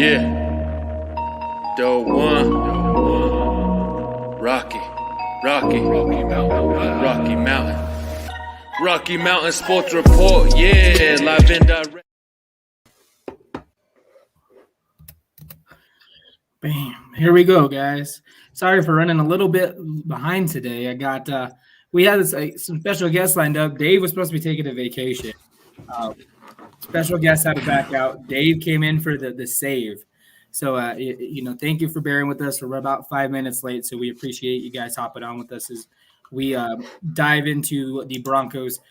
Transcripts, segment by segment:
Yeah. Doe one. Rocky Mountain Sports Report. Yeah, live and direct. Bam. Here we go, guys. Sorry for running a little bit behind today. We had some special guests lined up. Dave was supposed to be taking a vacation. Special guests had to back out. Dave came in for the save. So, thank you for bearing with us. We're about 5 minutes late, so we appreciate you guys hopping on with us as we dive into the Broncos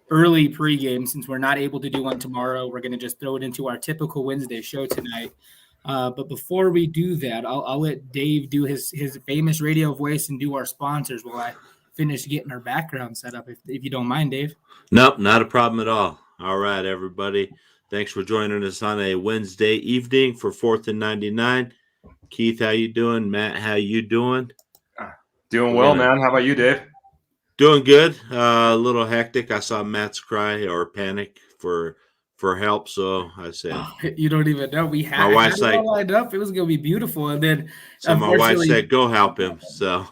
early pregame. Since we're not able to do one tomorrow, we're going to just throw it into our typical Wednesday show tonight. But before we do that, I'll let Dave do his famous radio voice and do our sponsors while I finish getting our background set up, if you don't mind, Dave. Nope, not a problem at all. All right, everybody. Thanks for joining us on a Wednesday evening for 4th and 99. Keith, how you doing? Matt, how you doing? Doing well, man. How about you, Dave? Doing good. A little hectic. I saw Matt's cry or panic for help, so I said, you don't even know. We had it all lined up. It was going to be beautiful, and then my wife said, "Go help him." So,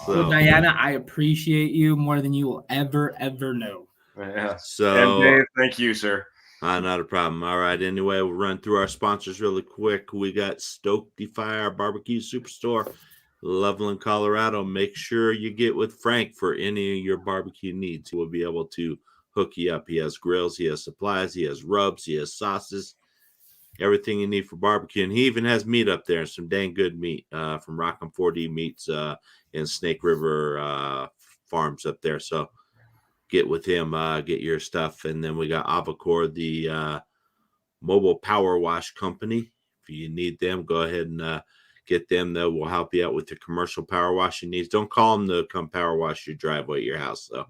Diana, I appreciate you more than you will ever know. Yeah. So, and Dave, thank you, sir. Not a problem. All right. Anyway, we'll run through our sponsors really quick. We got Stoked Fire Barbecue Superstore, Loveland, Colorado. Make sure you get with Frank for any of your barbecue needs. He will be able to hook you up. He has grills, he has supplies, he has rubs, he has sauces, everything you need for barbecue. And he even has meat up there, some dang good meat from Rockham 4D Meats and Snake River Farms up there. So get with him, get your stuff. And then we got Avacor, the mobile power wash company. If you need them, go ahead and get them. They will help you out with your commercial power washing needs. Don't call them to come power wash your driveway at your house, though.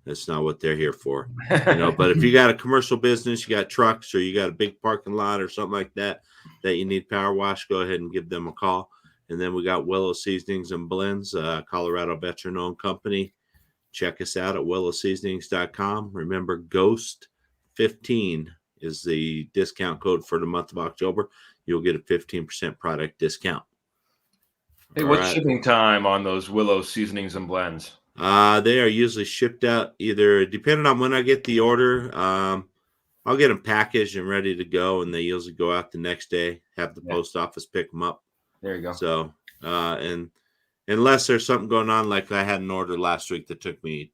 That's not what they're here for. But if you got a commercial business, you got trucks, or you got a big parking lot or something like that you need power wash, go ahead and give them a call. And then we got Willow Seasonings and Blends, Colorado veteran-owned company. Check us out at willowseasonings.com. Remember, GHOST15 is the discount code for the month of October. You'll get a 15% product discount. Hey, what's shipping time on those Willow Seasonings and Blends? They are usually shipped out either depending on when I get the order. I'll get them packaged and ready to go, and they usually go out the next day. Have the post office pick them up. There you go. So, and unless there's something going on, like I had an order last week that took me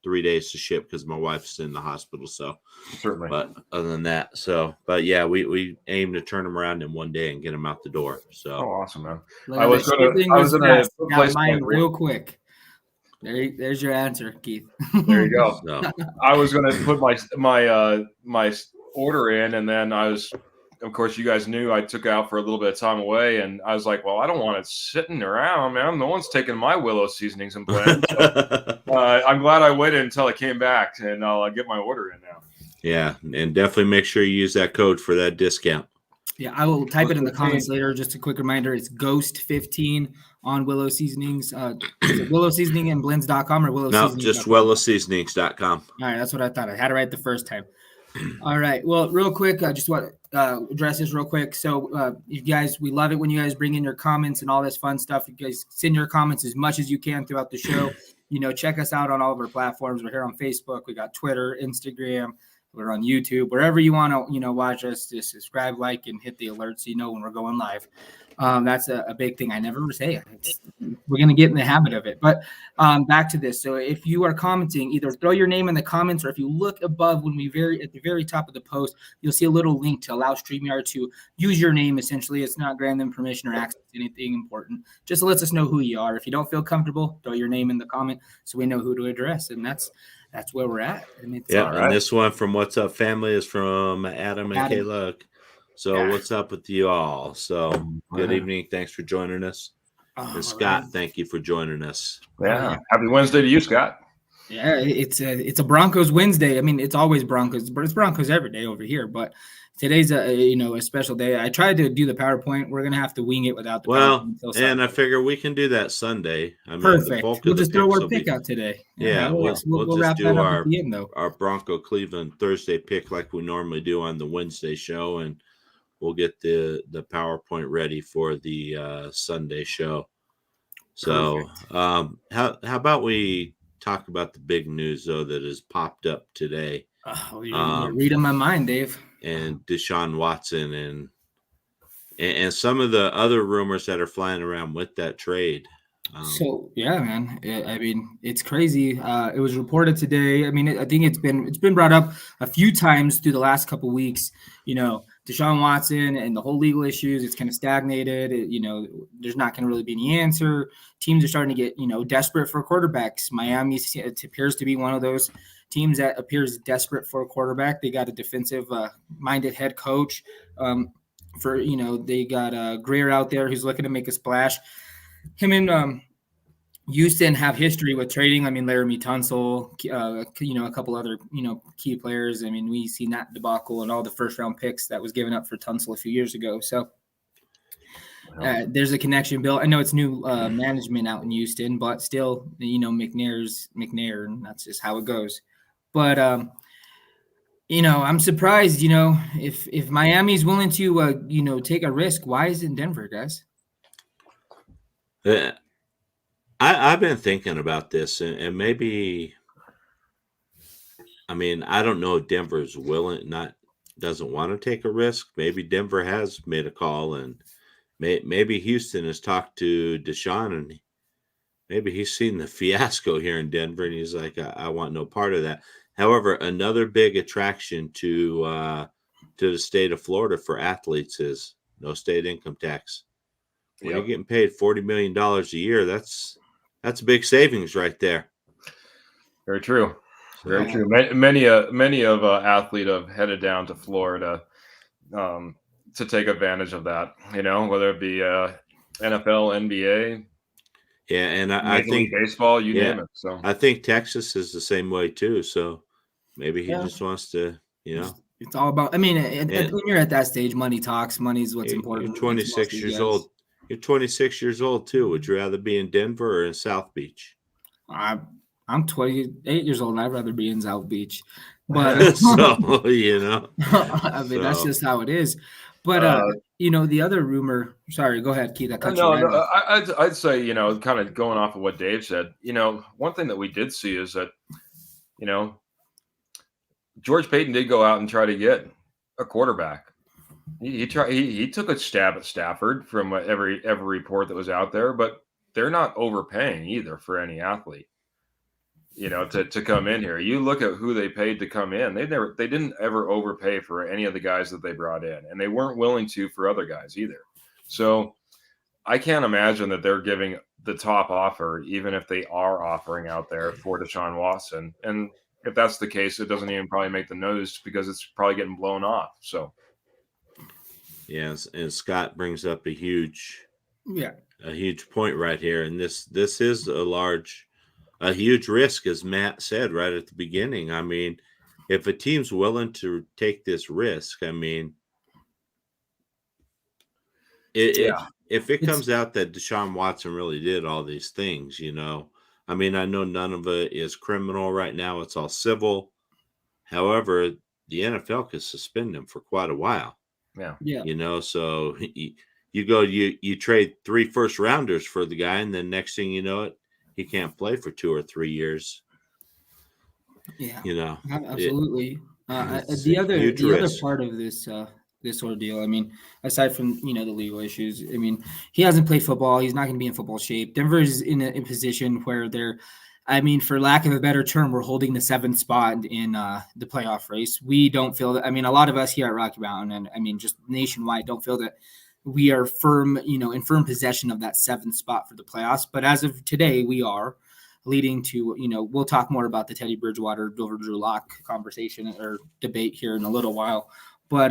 3 days to ship because my wife's in the hospital. So, certainly. But other than that, but yeah, we aim to turn them around in one day and get them out the door. So, awesome, man. I was gonna got mine real quick. There's your answer, Keith. There you go. So. I was going to put my order in, and then of course, you guys knew I took out for a little bit of time away, and I was like, well, I don't want it sitting around, man. No one's taking my Willow Seasonings and Blends. So, I'm glad I waited until it came back, and I'll get my order in now. Yeah, and definitely make sure you use that code for that discount. Yeah, I will type it in the comments later. Just a quick reminder, it's Ghost15 on Willow Seasonings. Is it willowseasoningandblends.com or Willow Seasonings? No, just willowseasonings.com. All right, that's what I thought. I had it right the first time. All right. Well, real quick, I just want to address this real quick. So, you guys, we love it when you guys bring in your comments and all this fun stuff. You guys send your comments as much as you can throughout the show. Check us out on all of our platforms. We're here on Facebook. We got Twitter, Instagram. We're on YouTube. Wherever you want to, watch us, just subscribe, like, and hit the alerts so you know when we're going live. That's a big thing. I never say it. We're going to get in the habit of it. But back to this. So if you are commenting, either throw your name in the comments, or if you look above at the very top of the post, you'll see a little link to allow StreamYard to use your name. Essentially, it's not granting them permission or access to anything important. Just lets us know who you are. If you don't feel comfortable, throw your name in the comment so we know who to address. And that's where we're at. And it's and this one from What's Up Family is from Adam and Kayla. So what's up with you all? So good evening. Thanks for joining us. And Scott, thank you for joining us. Yeah. Happy Wednesday to you, Scott. Yeah, it's a Broncos Wednesday. I mean, it's always Broncos, but it's Broncos every day over here. But today's a special day. I tried to do the PowerPoint. We're gonna have to wing it without the PowerPoint. And I figure we can do that Sunday. I mean, perfect. We'll just throw our pick out today. Yeah, we'll just do our Bronco Cleveland Thursday pick like we normally do on the Wednesday show, and we'll get the PowerPoint ready for the Sunday show. So how about we talk about the big news though that has popped up today? You're reading my mind, Dave. And Deshaun Watson and some of the other rumors that are flying around with that trade. So yeah, man. I mean, it's crazy. It was reported today. I mean, I think it's been brought up a few times through the last couple of weeks. You know, Deshaun Watson and the whole legal issues. It's kind of stagnated. There's not going to really be any answer. Teams are starting to get desperate for quarterbacks. Miami appears to be one of those teams that appears desperate for a quarterback. They got a defensive minded head coach. They got Greer out there who's looking to make a splash. Him and Houston have history with trading. I mean, Laramie Tunsil, a couple other, key players. I mean, we see that debacle and all the first round picks that was given up for Tunsil a few years ago. So there's a connection built. I know it's new management out in Houston, but still, McNair, and that's just how it goes. But, I'm surprised, if Miami's willing to, take a risk, why is it in Denver, guys? I've been thinking about this, and maybe, I mean, I don't know if Denver's doesn't want to take a risk. Maybe Denver has made a call, and maybe Houston has talked to Deshaun, and maybe he's seen the fiasco here in Denver, and he's like, I want no part of that. However, another big attraction to the state of Florida for athletes is no state income tax. When you're getting paid $40 million a year, that's a big savings right there. Very true. Very true. Many of athletes have headed down to Florida to take advantage of that. Whether it be NFL, NBA. Yeah, and I think baseball, you name it. So I think Texas is the same way too. So maybe he just wants to, It's all about. I mean, when you're at that stage, money talks. Money's what's important. You're 26 years old. You're 26 years old too. Would you rather be in Denver or in South Beach? I'm 28 years old, and I'd rather be in South Beach. But so I mean, that's just how it is. But the other rumor. Sorry, go ahead, Keith. I'd say kind of going off of what Dave said. One thing that we did see is that George Payton did go out and try to get a quarterback. He took a stab at Stafford from every report that was out there, but they're not overpaying either for any athlete. To come in here. You look at who they paid to come in. They didn't ever overpay for any of the guys that they brought in, and they weren't willing to for other guys either. So I can't imagine that they're giving the top offer, even if they are offering out there for Deshaun Watson. And if that's the case, it doesn't even probably make the news because it's probably getting blown off. So. Yes, and Scott brings up a huge point right here, and this is a huge risk, as Matt said right at the beginning. I mean, if a team's willing to take this risk, I mean, if it comes out that Deshaun Watson really did all these things, I mean, I know none of it is criminal right now; it's all civil. However, the NFL could suspend him for quite a while. Yeah. So you trade 3 first rounders for the guy, and then next thing you know he can't play for 2 or 3 years. Yeah. Absolutely. The other part of this ordeal, I mean, aside from the legal issues, I mean, he hasn't played football. He's not going to be in football shape. Denver is in a position where they're, I mean, for lack of a better term, we're holding the 7th spot in the playoff race. We don't feel that. I mean, a lot of us here at Rocky Mountain, and I mean, just nationwide, don't feel that we are firm, in firm possession of that 7th spot for the playoffs. But as of today, we are leading to, we'll talk more about the Teddy Bridgewater, Dover Drew Lock conversation or debate here in a little while. But,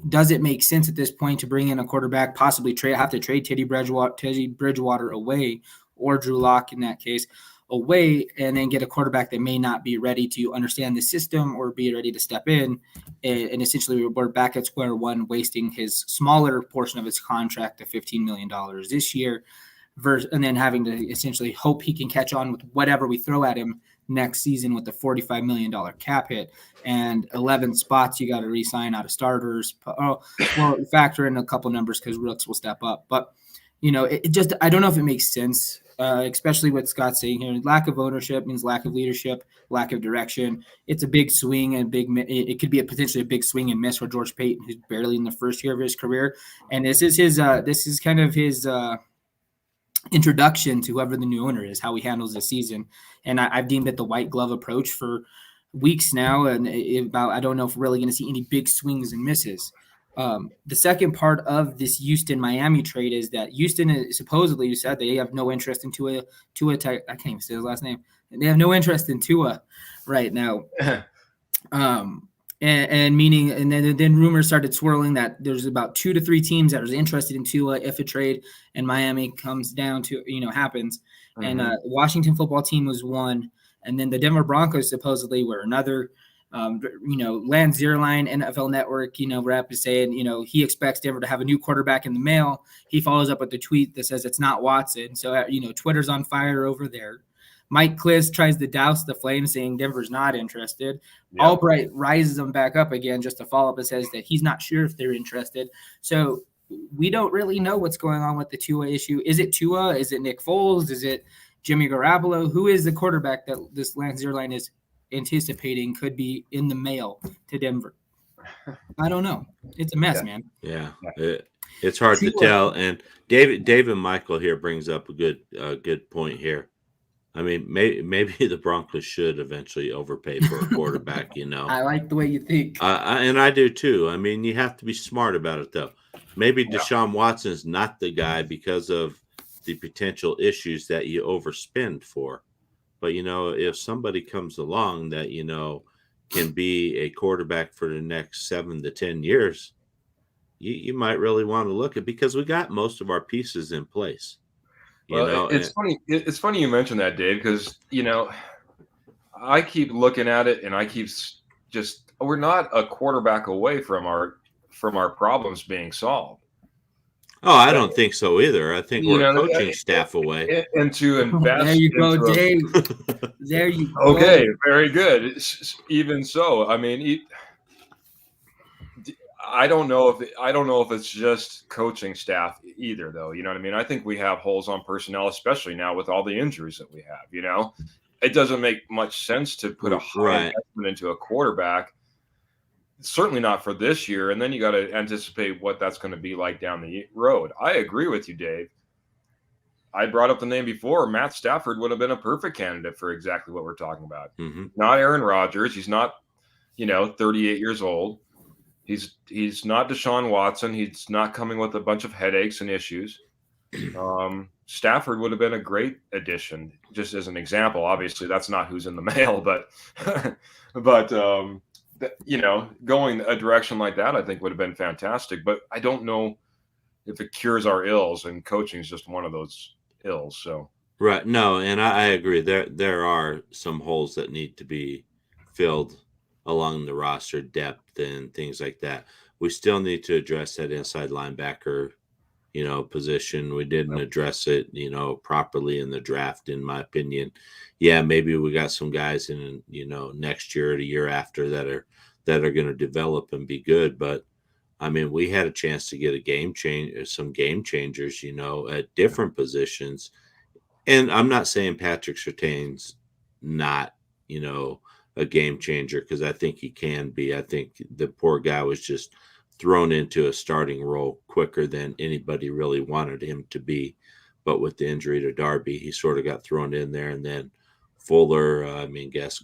does it make sense at this point to bring in a quarterback, possibly have to trade Teddy Bridgewater away, or Drew Lock in that case, away, and then get a quarterback that may not be ready to understand the system or be ready to step in. And essentially we're back at square one, wasting his smaller portion of his contract of $15 million this year. and then having to essentially hope he can catch on with whatever we throw at him next season with the $45 million cap hit and 11 spots you got to re-sign out of starters. Well, factor in a couple numbers because Rooks will step up. But, it just – I don't know if it makes sense, especially what Scott's saying here. Lack of ownership means lack of leadership, lack of direction. It's a big swing and it could be potentially a big swing and miss for George Payton, who's barely in the first year of his career. And this is kind of his introduction to whoever the new owner is, how he handles the season. And I've deemed it the white glove approach for weeks now. And I don't know if we're really going to see any big swings and misses. The second part of this Houston-Miami trade is that Houston supposedly said they have no interest in Tua. I can't even say his last name. They have no interest in Tua right now. And meaning, and then rumors started swirling that there's about 2 to 3 teams that are interested in Tua if a trade and Miami comes down to, happens. Mm-hmm. And Washington football team was one. And then the Denver Broncos supposedly were another. Lance Zierlein, NFL Network, rep is saying, he expects Denver to have a new quarterback in the mail. He follows up with the tweet that says it's not Watson. So, Twitter's on fire over there. Mike Kliss tries to douse the flame, saying Denver's not interested. Yeah. Albright rises them back up again just to follow up and says that he's not sure if they're interested. So we don't really know what's going on with the Tua issue. Is it Tua? Is it Nick Foles? Is it Jimmy Garoppolo? Who is the quarterback that this Lance Zierlein is anticipating could be in the mail to Denver? I don't know. It's a mess, man. Yeah. It's hard to tell. And David Michael here brings up a good point here. I mean, maybe the Broncos should eventually overpay for a quarterback, I like the way you think. And I do too. I mean, you have to be smart about it, though. Maybe Deshaun Watson's not the guy because of the potential issues that you overspend for. But, if somebody comes along that, can be a quarterback for the next 7 to 10 years, you might really want to look at, because we got most of our pieces in place. It's funny. It's funny you mentioned that, Dave, because, I keep looking at it and I keep we're not a quarterback away from our problems being solved. Oh, I don't think so either. I think we're a coaching staff away. And to invest. There you go, Dave. There you go. Okay, very good. Even so, I mean, I don't know if it's just coaching staff either, though. You know what I mean? I think we have holes on personnel, especially now with all the injuries that we have. It doesn't make much sense to put a high investment into a quarterback. Certainly not for this year. And then you got to anticipate what that's going to be like down the road. I agree with you, Dave. I brought up the name before. Matt Stafford would have been a perfect candidate for exactly what we're talking about. Mm-hmm. Not Aaron Rodgers. He's not, 38 years old. He's not Deshaun Watson. He's not coming with a bunch of headaches and issues. Stafford would have been a great addition, just as an example. Obviously, that's not who's in the mail, but going a direction like that, I think would have been fantastic. But I don't know if it cures our ills, and coaching is just one of those ills. So right, no, and I agree. There are some holes that need to be filled along the roster depth and things like that. We still need to address that inside linebacker, position. We didn't address it, properly in the draft, in my opinion. Yeah, maybe we got some guys in, next year or the year after that are going to develop and be good. But I mean, we had a chance to get some game changers, at different positions. And I'm not saying Patrick Surtain's not, a game changer, because I think he can be. I think the poor guy was just thrown into a starting role quicker than anybody really wanted him to be. But with the injury to Darby, he sort of got thrown in there. And then Fuller,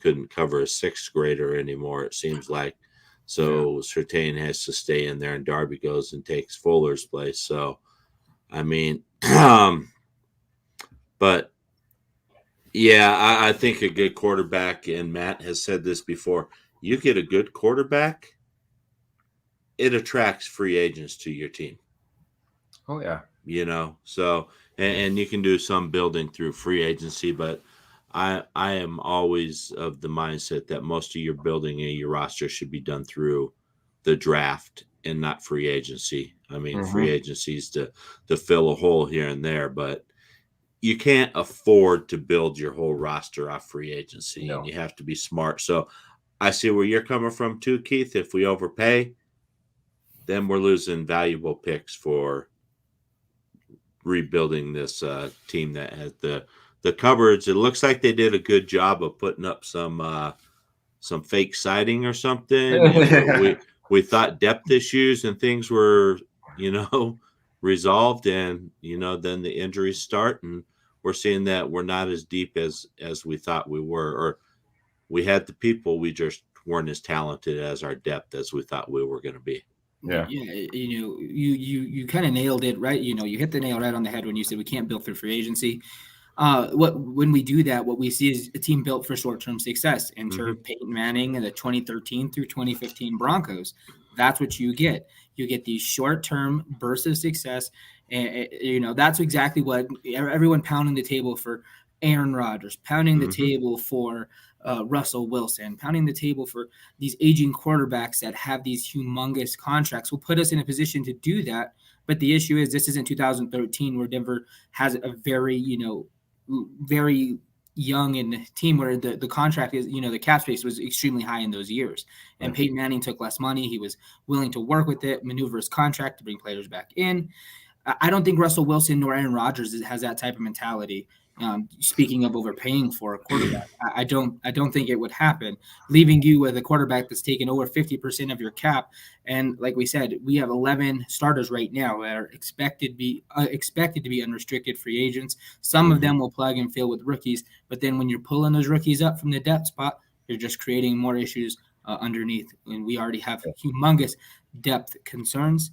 couldn't cover a sixth grader anymore, it seems like. So Surtain has to stay in there, and Darby goes and takes Fuller's place. So, I mean, but yeah, I think a good quarterback, and Matt has said this before, you get a good quarterback, it attracts free agents to your team. Oh, yeah. So, and you can do some building through free agency, but I am always of the mindset that most of your building and your roster should be done through the draft and not free agency. I mean, free agencies to fill a hole here and there, but you can't afford to build your whole roster off free agency, No. and you have to be smart. So I see where you're coming from too, Keith. If we overpay, then we're losing valuable picks for rebuilding this team that has the coverage. It looks like they did a good job of putting up some fake siding or something. And we thought depth issues and things were, resolved, and then the injuries start, and we're seeing that we're not as deep as we thought we were, or we had the people, we just weren't as talented as our depth as we thought we were going to be. Yeah. You kind of nailed it, right? You hit the nail right on the head when you said we can't build through free agency. When we do that, what we see is a team built for short-term success. Enter Peyton Manning and the 2013 through 2015 Broncos. That's what you get. You get these short-term bursts of success, and that's exactly what everyone pounding the table for Aaron Rodgers, pounding the table for Russell Wilson, pounding the table for these aging quarterbacks that have these humongous contracts will put us in a position to do that. But the issue is this isn't 2013 where Denver has a very, very young and team where the contract is, the cap space was extremely high in those years. And Peyton Manning took less money. He was willing to work with it, maneuver his contract to bring players back in. I don't think Russell Wilson nor Aaron Rodgers has that type of mentality. Speaking of overpaying for a quarterback, I don't think it would happen, leaving you with a quarterback that's taken over 50% of your cap. And like we said, we have 11 starters right now that are expected to be unrestricted free agents. Some of them will plug and fill with rookies, but then when you're pulling those rookies up from the depth spot, you're just creating more issues underneath. And we already have humongous depth concerns,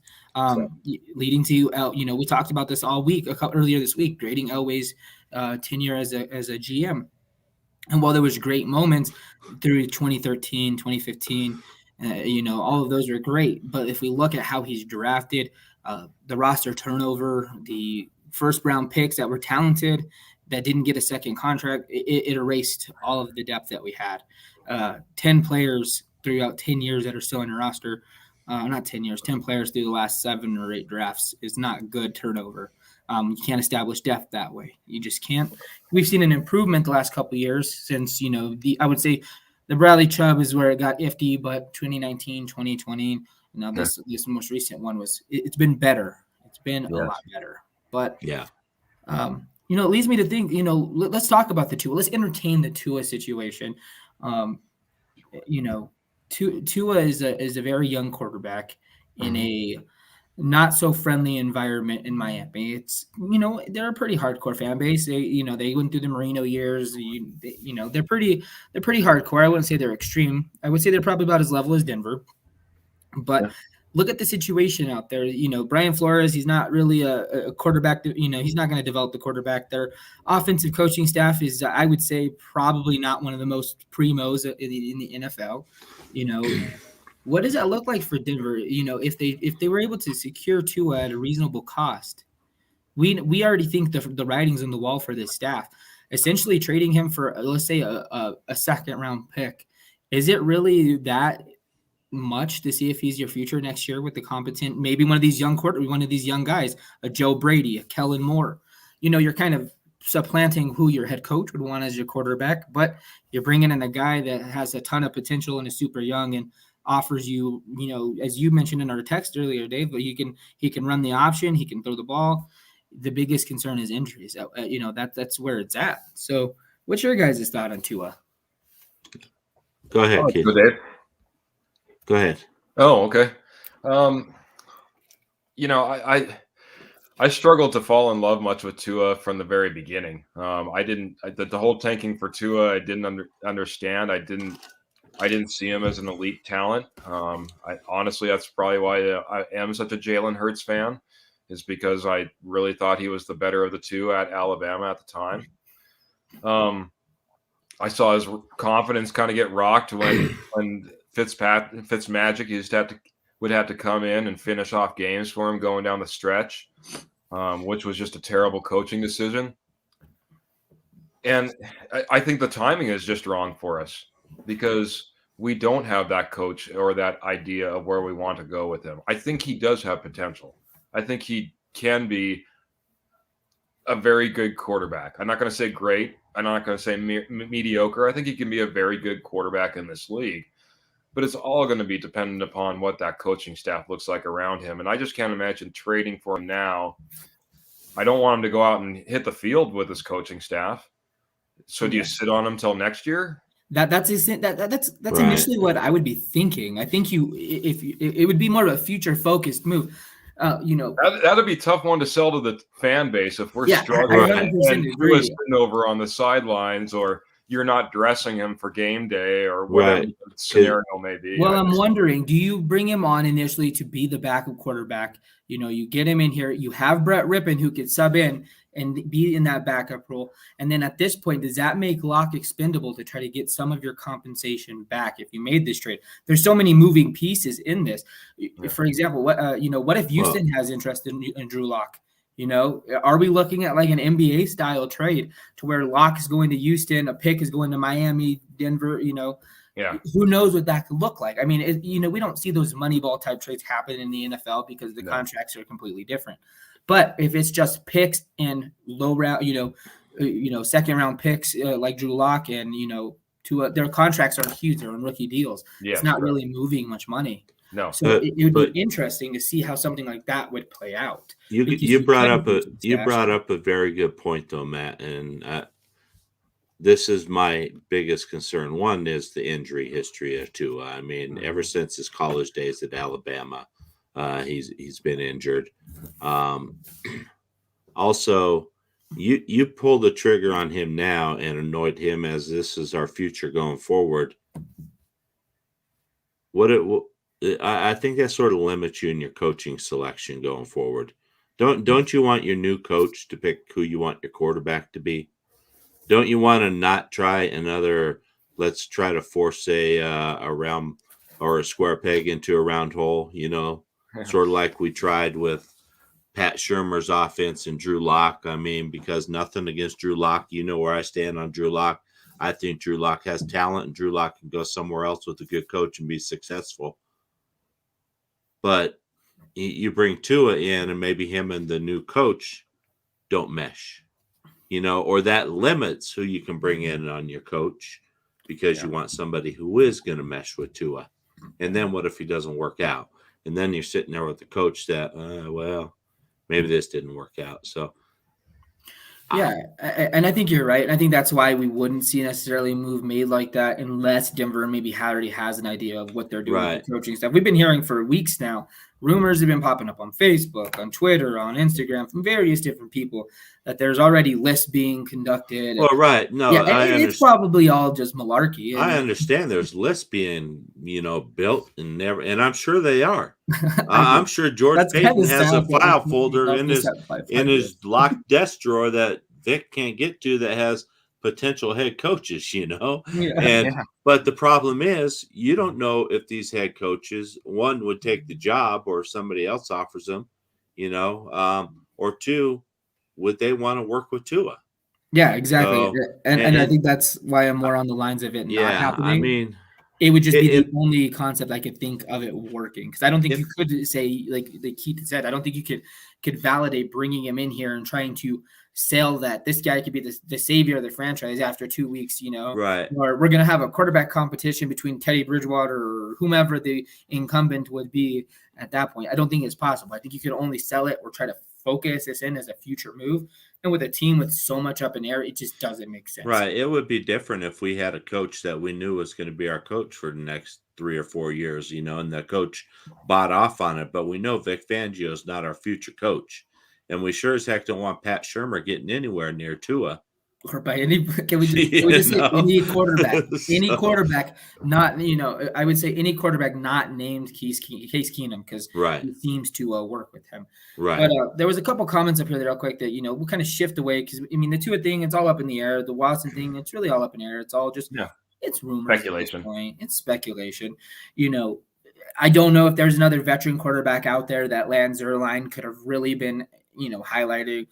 leading to we talked about this all week, earlier this week, grading Elway's tenure as a GM. And while there was great moments through 2013, 2015, all of those are great. But if we look at how he's drafted, the roster turnover, the first round picks that were talented that didn't get a second contract, it erased all of the depth that we had. 10 players throughout 10 years that are still on your roster. Not 10 years, 10 players through the last 7 or 8 drafts is not good turnover. You can't establish depth that way. You just can't. We've seen an improvement the last couple of years since, I would say the Bradley Chubb is where it got iffy, but 2019, 2020, this most recent one it's been better. It's been a lot better. But it leads me to think, let's talk about the Tua. Let's entertain the Tua situation. Tua is a very young quarterback in a not so friendly environment in Miami. It's they're a pretty hardcore fan base. They went through the Marino years. They're pretty hardcore. I wouldn't say they're extreme. I would say they're probably about as level as Denver. But look at the situation out there. Brian Flores, he's not really a quarterback. He's not going to develop the quarterback. Their offensive coaching staff is, I would say, probably not one of the most primos in the NFL. What does that look like for Denver? If they were able to secure Tua at a reasonable cost, we already think the writing's on the wall for this staff. Essentially trading him for, let's say, a second round pick. Is it really that much to see if he's your future next year with the competent, maybe one of these young guys, a Joe Brady, a Kellen Moore? You're kind of supplanting who your head coach would want as your quarterback, but you're bringing in a guy that has a ton of potential and is super young and offers you, as you mentioned in our text earlier, Dave, but he can run the option, he can throw the ball. The biggest concern is injuries. That's where it's at. So what's your guys' thought on Tua? Go ahead, Keith. Dave. Go ahead. Oh, okay. I struggled to fall in love much with Tua from the very beginning. The whole tanking for Tua, I didn't understand. I didn't see him as an elite talent. Honestly, that's probably why I am such a Jalen Hurts fan, is because I really thought he was the better of the two at Alabama at the time. I saw his confidence kind of get rocked when Fitzmagic would have to come in and finish off games for him going down the stretch, which was just a terrible coaching decision. And I think the timing is just wrong for us because we don't have that coach or that idea of where we want to go with him. I think he does have potential. I think he can be a very good quarterback. I'm not going to say great. I'm not going to say mediocre. I think he can be a very good quarterback in this league. But it's all going to be dependent upon what that coaching staff looks like around him. And I just can't imagine trading for him now. I don't want him to go out and hit the field with his coaching staff. So do you sit on him till next year? That's right. Initially what I would be thinking. I think it would be more of a future focused move. That'd be a tough one to sell to the fan base if we're struggling and you're sitting over on the sidelines, or you're not dressing him for game day, or whatever the scenario may be. Well, I'm wondering, do you bring him on initially to be the backup quarterback? You get him in here. You have Brett Rippon who could sub in and be in that backup role. And then at this point, does that make Locke expendable to try to get some of your compensation back if you made this trade? There's so many moving pieces in this. For example, what if Houston has interest in Drew Locke? Are we looking at like an NBA style trade to where Locke is going to Houston, a pick is going to Miami, Denver, who knows what that could look like? I mean, we don't see those Moneyball type trades happen in the NFL because the contracts are completely different. But if it's just picks and low round, second round picks like Drew Locke and, their contracts are huge. They're on rookie deals. Yeah, it's not really moving much money. No. So it would be interesting to see how something like that would play out. You brought up a very good point though, Matt. And this is my biggest concern. One is the injury history of Tua. I mean, ever since his college days at Alabama, he's been injured. Also, you pull the trigger on him now and anoint him as this is our future going forward. I think that sort of limits you in your coaching selection going forward. Don't you want your new coach to pick who you want your quarterback to be? Don't you want to not try another? Let's try to force a round or a square peg into a round hole. Sort of like we tried with Pat Shurmur's offense and Drew Lock. I mean, because nothing against Drew Lock. You know where I stand on Drew Lock. I think Drew Lock has talent, and Drew Lock can go somewhere else with a good coach and be successful. But you bring Tua in, and maybe him and the new coach don't mesh, or that limits who you can bring in on your coach because you want somebody who is going to mesh with Tua. And then what if he doesn't work out? And then you're sitting there with the coach that, maybe this didn't work out. So, and I think you're right. And I think that's why we wouldn't see necessarily a move made like that unless Denver maybe already has an idea of what they're doing with the coaching stuff. We've been hearing for weeks now. Rumors have been popping up on Facebook, on Twitter, on Instagram from various different people that there's already lists being conducted. Well, right. No, it's probably all just malarkey. I understand there's lists being, built and I'm sure they are. I'm sure George Payton has a file folder in his locked desk drawer that Vic can't get to that has potential head coaches, but the problem is you don't know if these head coaches, one, would take the job or somebody else offers them, or two, would they want to work with Tua? Yeah, exactly. So, and I think that's why I'm more on the lines of it not happening. I mean, it would just be the only concept I could think of it working, because I don't think you could say, like Keith said, I don't think you could validate bringing him in here and trying to sell that this guy could be the savior of the franchise after 2 weeks, right? Or we're going to have a quarterback competition between Teddy Bridgewater or whomever the incumbent would be at that point. I don't think it's possible. I think you can only sell it or try to focus this in as a future move. And with a team with so much up in air, it just doesn't make sense. Right. It would be different if we had a coach that we knew was going to be our coach for the next 3 or 4 years, and the coach bought off on it. But we know Vic Fangio is not our future coach. And we sure as heck don't want Pat Shurmur getting anywhere near Tua. Or by any, can we just say any quarterback, quarterback, not, I would say any quarterback not named Case Keenum, because he seems to work with him. Right. But there was a couple comments up here real quick that, we'll kind of shift away, because, the Tua thing, it's all up in the air. The Watson thing, it's really all up in the air. It's all just, it's rumors. Speculation. At this point. It's speculation. I don't know if there's another veteran quarterback out there that Lance Zierlein could have really been, highlighted.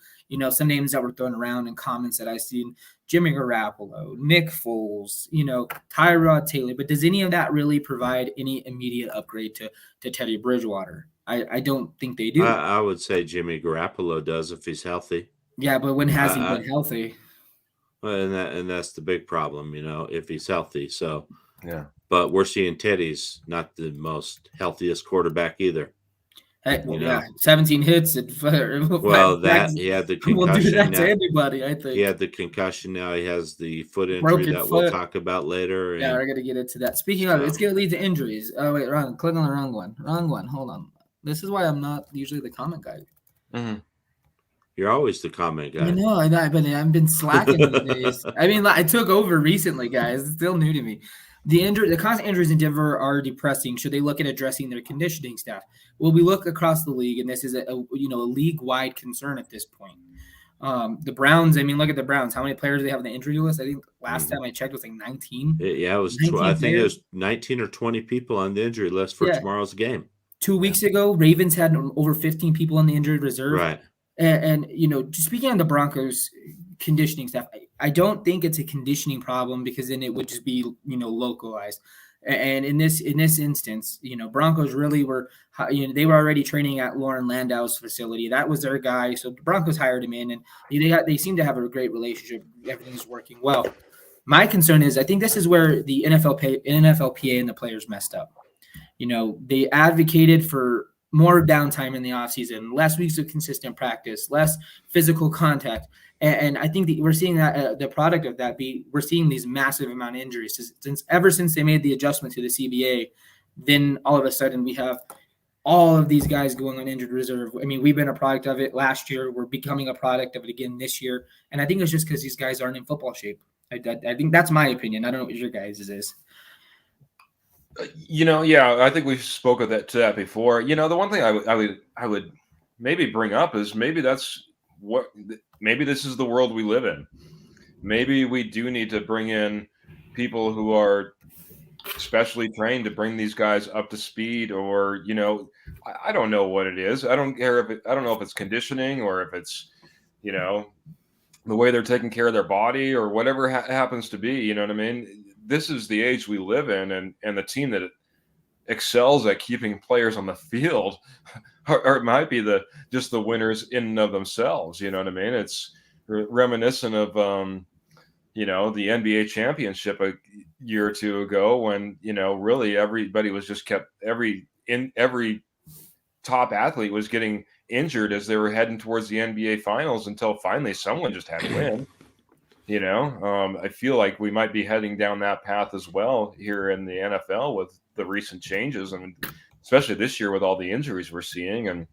Some names that were thrown around in comments that I've seen: Jimmy Garoppolo, Nick Foles, Tyrod Taylor. But does any of that really provide any immediate upgrade to Teddy Bridgewater? I don't think they do. I would say Jimmy Garoppolo does if he's healthy. Yeah, but when has he been healthy? Well, and that's the big problem, if he's healthy. So, Yeah. but we're seeing Teddy's not the most healthiest quarterback either. Hey, 17 hits. Well, he had the concussion. We'll do that now. to anybody, I think. He had the concussion. Now he has the foot injury we'll talk about later. Yeah, we're going to get into that. Speaking of, it's going to lead to injuries. Oh, wait, click on the wrong one. Wrong one. Hold on. This is why I'm not usually the comment guy. Mm-hmm. You're always the comment guy. I know. I've been slacking these days. I mean, I took over recently, guys. It's still new to me. The constant injuries in Denver are depressing. Should they look at addressing their conditioning staff? Well, we look across the league, and this is a league-wide concern at this point. The Browns. I mean, look at the Browns. How many players do they have on the injury list? I think last time I checked was like 19. Yeah, it was. I think it was 19 or 20 people on the injury list for tomorrow's game. 2 weeks ago, Ravens had over 15 people on the injured reserve. Right. And speaking on the Broncos conditioning staff, I don't think it's a conditioning problem, because then it would just be, localized. And in this instance, Broncos really were, they were already training at Lauren Landau's facility. That was their guy. So the Broncos hired him in, and they seem to have a great relationship. Everything's working well. My concern is, I think this is where the NFLPA and the players messed up. They advocated for more downtime in the offseason, less weeks of consistent practice, less physical contact. And I think that we're seeing that the product of that we're seeing these massive amount of injuries ever since they made the adjustment to the CBA. Then all of a sudden we have all of these guys going on injured reserve. I mean, we've been a product of it last year. We're becoming a product of it again this year. And I think it's just because these guys aren't in football shape. I think that's my opinion. I don't know what your guys' is. I think we've spoken to that before. The one thing I would maybe bring up is maybe this is the world we live in. Maybe we do need to bring in people who are specially trained to bring these guys up to speed, or I don't know what it is. I don't care I don't know if it's conditioning, or if it's the way they're taking care of their body, or whatever happens to be. You know what I mean? This is the age we live in, and the team that excels at keeping players on the field or it might be just the winners in and of themselves. You know what I mean? It's reminiscent of the NBA championship a year or two ago, when really everybody was just every top athlete was getting injured as they were heading towards the NBA finals, until finally someone just had to win. I feel like we might be heading down that path as well here in the NFL with the recent changes, and especially this year with all the injuries we're seeing. And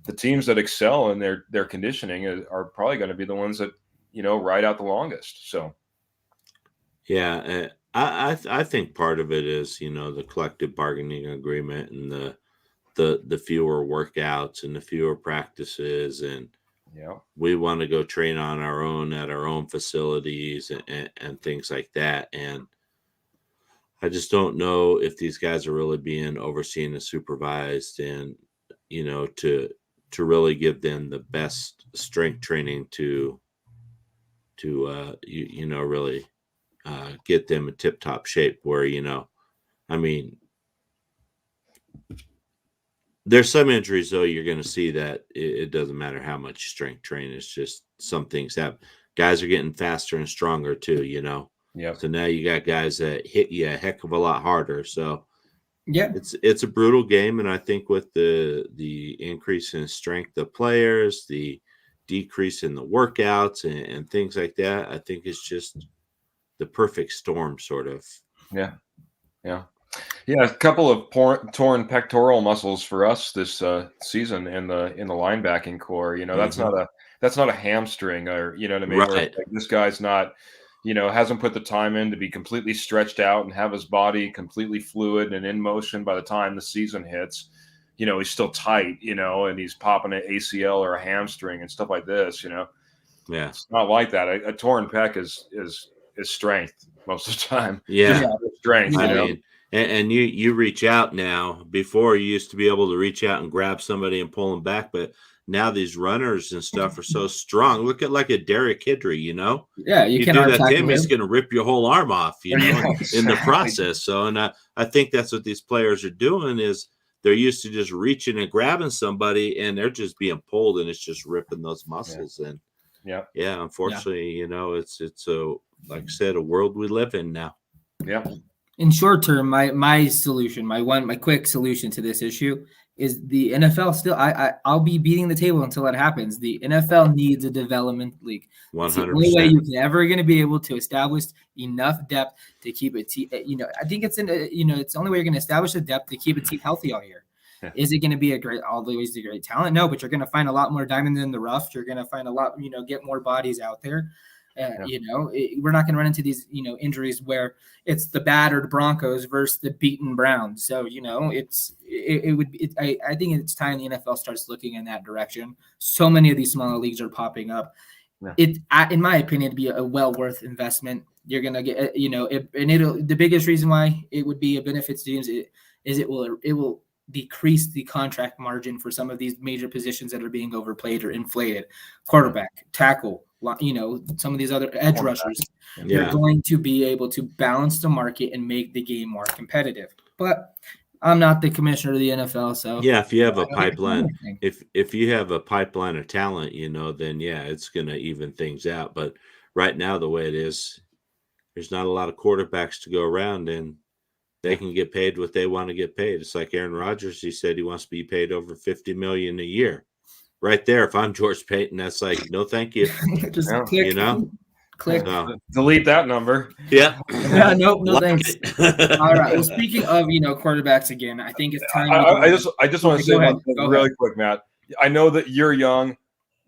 the teams that excel in their conditioning are probably going to be the ones that ride out the longest. So, yeah, I think part of it is the collective bargaining agreement, and the fewer workouts and the fewer practices, and we want to go train on our own at our own facilities and things like that. And I just don't know if these guys are really being overseen and supervised, and to really give them the best strength training to really get them in tip-top shape, where I mean, there's some injuries, though, you're going to see that it doesn't matter how much strength train. It's just some things that guys are getting faster and stronger too, Yeah. So now you got guys that hit you a heck of a lot harder. So yeah, it's a brutal game. And I think with the increase in strength of players, the decrease in the workouts and things like that, I think it's just the perfect storm, sort of. Yeah. A couple of torn pectoral muscles for us this season in the linebacking core. That's not a hamstring, or what I mean. Right. Where, like, this guy's not, hasn't put the time in to be completely stretched out and have his body completely fluid and in motion by the time the season hits. He's still tight, and he's popping an ACL or a hamstring and stuff like this. Yeah, it's not like that. A torn pec is strength most of the time. Yeah, just strength. I mean, and you reach out now. Before, you used to be able to reach out and grab somebody and pull them back, but now these runners and stuff are so strong. Look at like a Derrick Henry, Yeah, you do that to him, he's going to rip your whole arm off, in the process. So, and I think that's what these players are doing, is they're used to just reaching and grabbing somebody, and they're just being pulled, and it's just ripping those muscles. And Yeah. Yeah. Unfortunately, you know, it's a, like I said, a world we live in now. Yeah. In short term, my solution, my quick solution to this issue is the NFL still. I'll be beating the table until that happens. The NFL needs a development league. It's the only way 100%. you're ever going to be able to establish enough depth to keep a team. You know, I think it's it's the only way you're going to establish a depth to keep a team healthy all year. Yeah. Is it going to be always a great talent? No, but you're going to find a lot more diamonds in the rough. You're going to find a lot, get more bodies out there. We're not going to run into these, injuries where it's the battered Broncos versus the beaten Browns. So, I think it's time the NFL starts looking in that direction. So many of these smaller leagues are popping up. Yeah. In my opinion, it'd be a well worth investment. You're going to get, the biggest reason why it would be a benefit to teams is it will decrease the contract margin for some of these major positions that are being overplayed or inflated. Quarterback, tackle, some of these other edge rushers. They're going to be able to balance the market and make the game more competitive. But I'm not the commissioner of the NFL, so yeah, if you have a pipeline, if you have a pipeline of talent, then it's going to even things out. But right now, the way it is, there's not a lot of quarterbacks to go around, and they can get paid what they want to get paid. It's like Aaron Rodgers. He said he wants to be paid over $50 million a year. Right there, if I'm George Payton, that's like, no, thank you. Just click. Click. So, delete that number. Yeah. Yeah. Nope. No thanks. All right. Well, speaking of quarterbacks again, I think it's time. I just want to say one thing really quick, Matt. I know that you're young.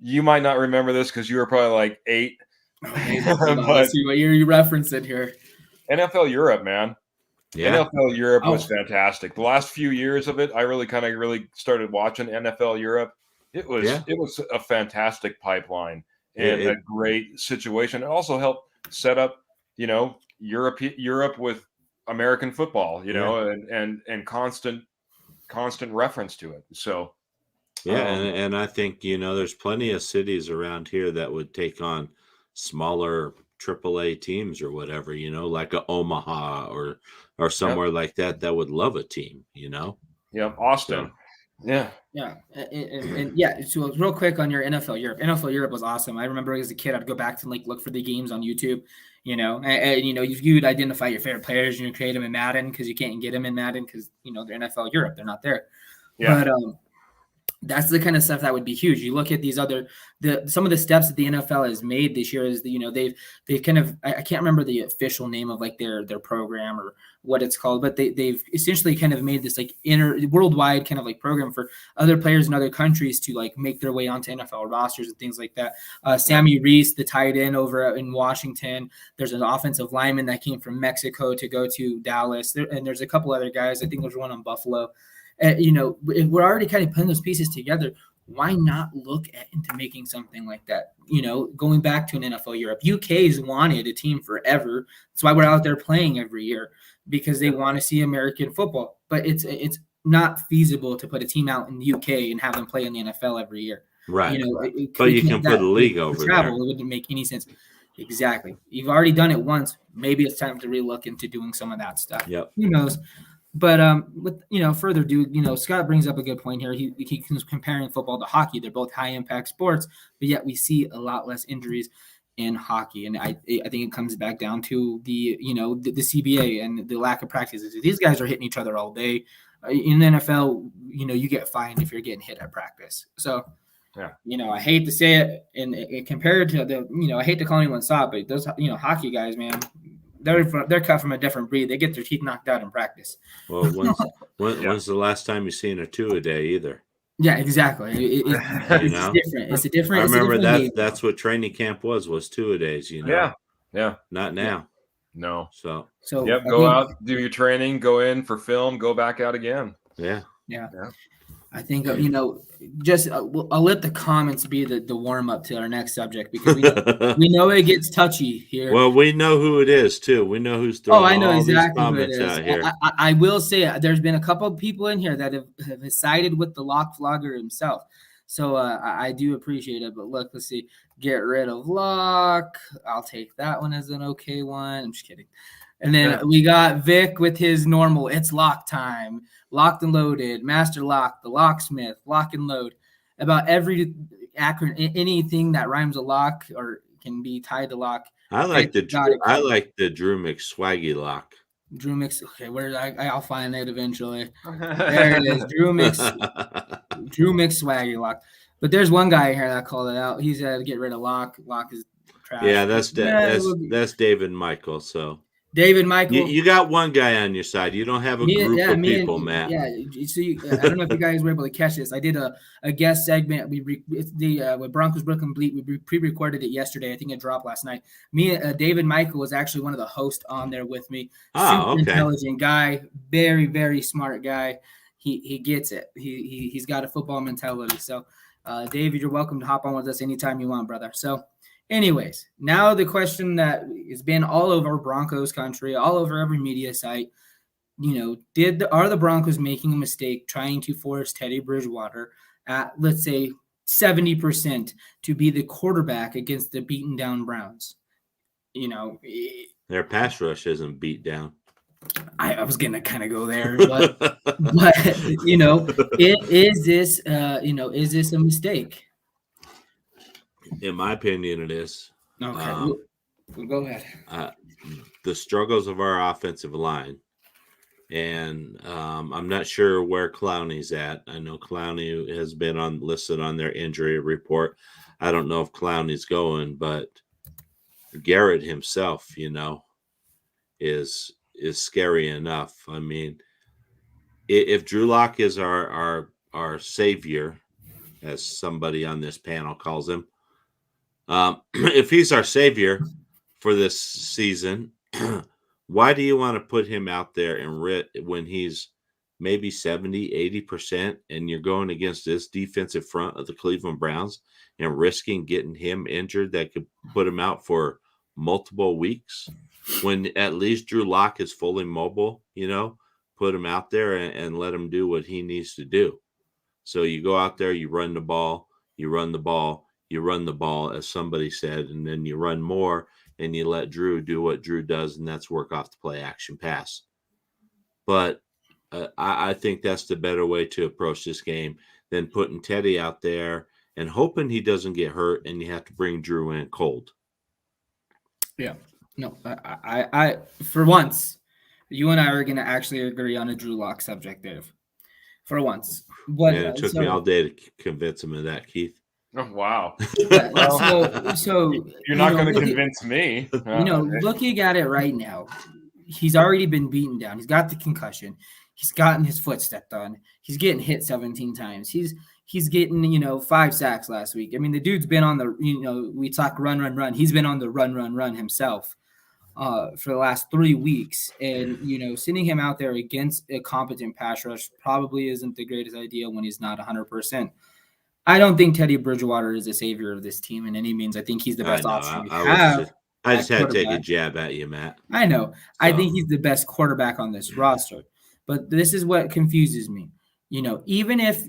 You might not remember this because you were probably like 8. Let's see what you referenced it here. NFL Europe, man. Yeah. NFL Europe was fantastic. The last few years of it, I really started watching NFL Europe. It was a fantastic pipeline and a great situation. It also helped set up, Europe with American football, and constant reference to it. So and I think there's plenty of cities around here that would take on smaller AAA teams or whatever, like a Omaha or somewhere like that would love a team, Yeah, Austin. So, so real quick on your NFL Europe. NFL Europe was awesome. I remember as a kid, I'd go back to look for the games on YouTube, you'd identify your favorite players and you create them in Madden because you can't get them in Madden because, they're NFL Europe. They're not there. Yeah. But that's the kind of stuff that would be huge. You look at these some of the steps that the NFL has made this year is they've kind of, I can't remember the official name of their program or what it's called, but they've essentially kind of made this worldwide kind of program for other players in other countries to make their way onto NFL rosters and things like that. Sammy Reese, the tight end over in Washington, there's an offensive lineman that came from Mexico to go to Dallas. And there's a couple other guys. I think there's one on Buffalo. If we're already kind of putting those pieces together, why not look into making something like that? Going back to an NFL Europe. UK's wanted a team forever. That's why we're out there playing every year because they want to see American football. But it's not feasible to put a team out in the UK and have them play in the NFL every year. Right. But you can put a league over travel, there. It wouldn't make any sense. Exactly. You've already done it once. Maybe it's time to relook into doing some of that stuff. Yep. Who knows? But with further ado, Scott brings up a good point here. He's comparing football to hockey. They're both high impact sports, but yet we see a lot less injuries in hockey. And I think it comes back down to the CBA and the lack of practices. These guys are hitting each other all day. In the NFL, you get fined if you're getting hit at practice. So I hate to say it, and compared to I hate to call anyone soft, but those hockey guys, man. They're cut from a different breed. They get their teeth knocked out in practice. Well, when's the last time you seen a 2-a-day either? Yeah, exactly. It's different. It's a different. I remember that's what training camp was 2-a-days. Yeah. Not now. No. So go out, do your training, go in for film, go back out again. Yeah. I think just I'll let the comments be the warm up to our next subject because we know it gets touchy here. Well, we know who it is too. We know who's throwing I know all exactly these who it comments is. out here. I will say there's been a couple of people in here that have sided with the lock vlogger himself. So I do appreciate it. But look, let's see. Get rid of lock. I'll take that one as an okay one. I'm just kidding. And then we got Vic with his normal, it's lock time, locked and loaded, master lock, the locksmith, lock and load. About every anything that rhymes a lock or can be tied to lock. I like the Drew McSwaggy lock. Drew Mix. Okay, I'll find it eventually. There it is. Drew McSwaggy lock. But there's one guy here that called it out. He's to get rid of lock. Lock is trash. Yeah, that's David Michael. So David Michael. You got one guy on your side. You don't have a group of people, Matt. Yeah. So I don't know if you guys were able to catch this. I did a guest segment. With Broncos Brooklyn Bleat. We pre-recorded it yesterday. I think it dropped last night. David Michael was actually one of the hosts on there with me. Super intelligent guy. Very, very smart guy. He gets it. He's got a football mentality. So, David, you're welcome to hop on with us anytime you want, brother. So, anyways, now the question that has been all over Broncos country, all over every media site, are the Broncos making a mistake trying to force Teddy Bridgewater at, let's say, 70% to be the quarterback against the beaten down Browns? Their pass rush isn't beat down. I was gonna kind of go there, but is this a mistake? In my opinion, it is. Okay, we'll go ahead. The struggles of our offensive line, and I'm not sure where Clowney's at. I know Clowney has been listed on their injury report. I don't know if Clowney's going, but Garrett himself, is scary enough. I mean, if Drew Lock is our savior, as somebody on this panel calls him, if he's our savior for this season, why do you want to put him out there and when he's maybe 70, 80%, and you're going against this defensive front of the Cleveland Browns and risking getting him injured that could put him out for multiple weeks, when at least Drew Lock is fully mobile, put him out there and let him do what he needs to do. So you go out there, you run the ball, as somebody said, and then you run more and you let Drew do what Drew does, and that's work off the play action pass. But I think that's the better way to approach this game than putting Teddy out there and hoping he doesn't get hurt and you have to bring Drew in cold. Yeah. No, I for once, you and I are going to actually agree on a Drew Lock subject, Dave. For once. But it took me all day to convince him of that, Keith. Oh, wow. So you're not going to convince me. Looking at it right now, he's already been beaten down. He's got the concussion. He's gotten his foot stepped on. He's getting hit 17 times. He's getting, 5 sacks last week. I mean, the dude's been on the, we talk run. He's been on the run himself for the last 3 weeks. And, sending him out there against a competent pass rush probably isn't the greatest idea when he's not 100%. I don't think Teddy Bridgewater is a savior of this team in any means. I think he's the best option we have. I just had to take a jab at you, Matt. I know. So. I think he's the best quarterback on this roster. But this is what confuses me. Even if,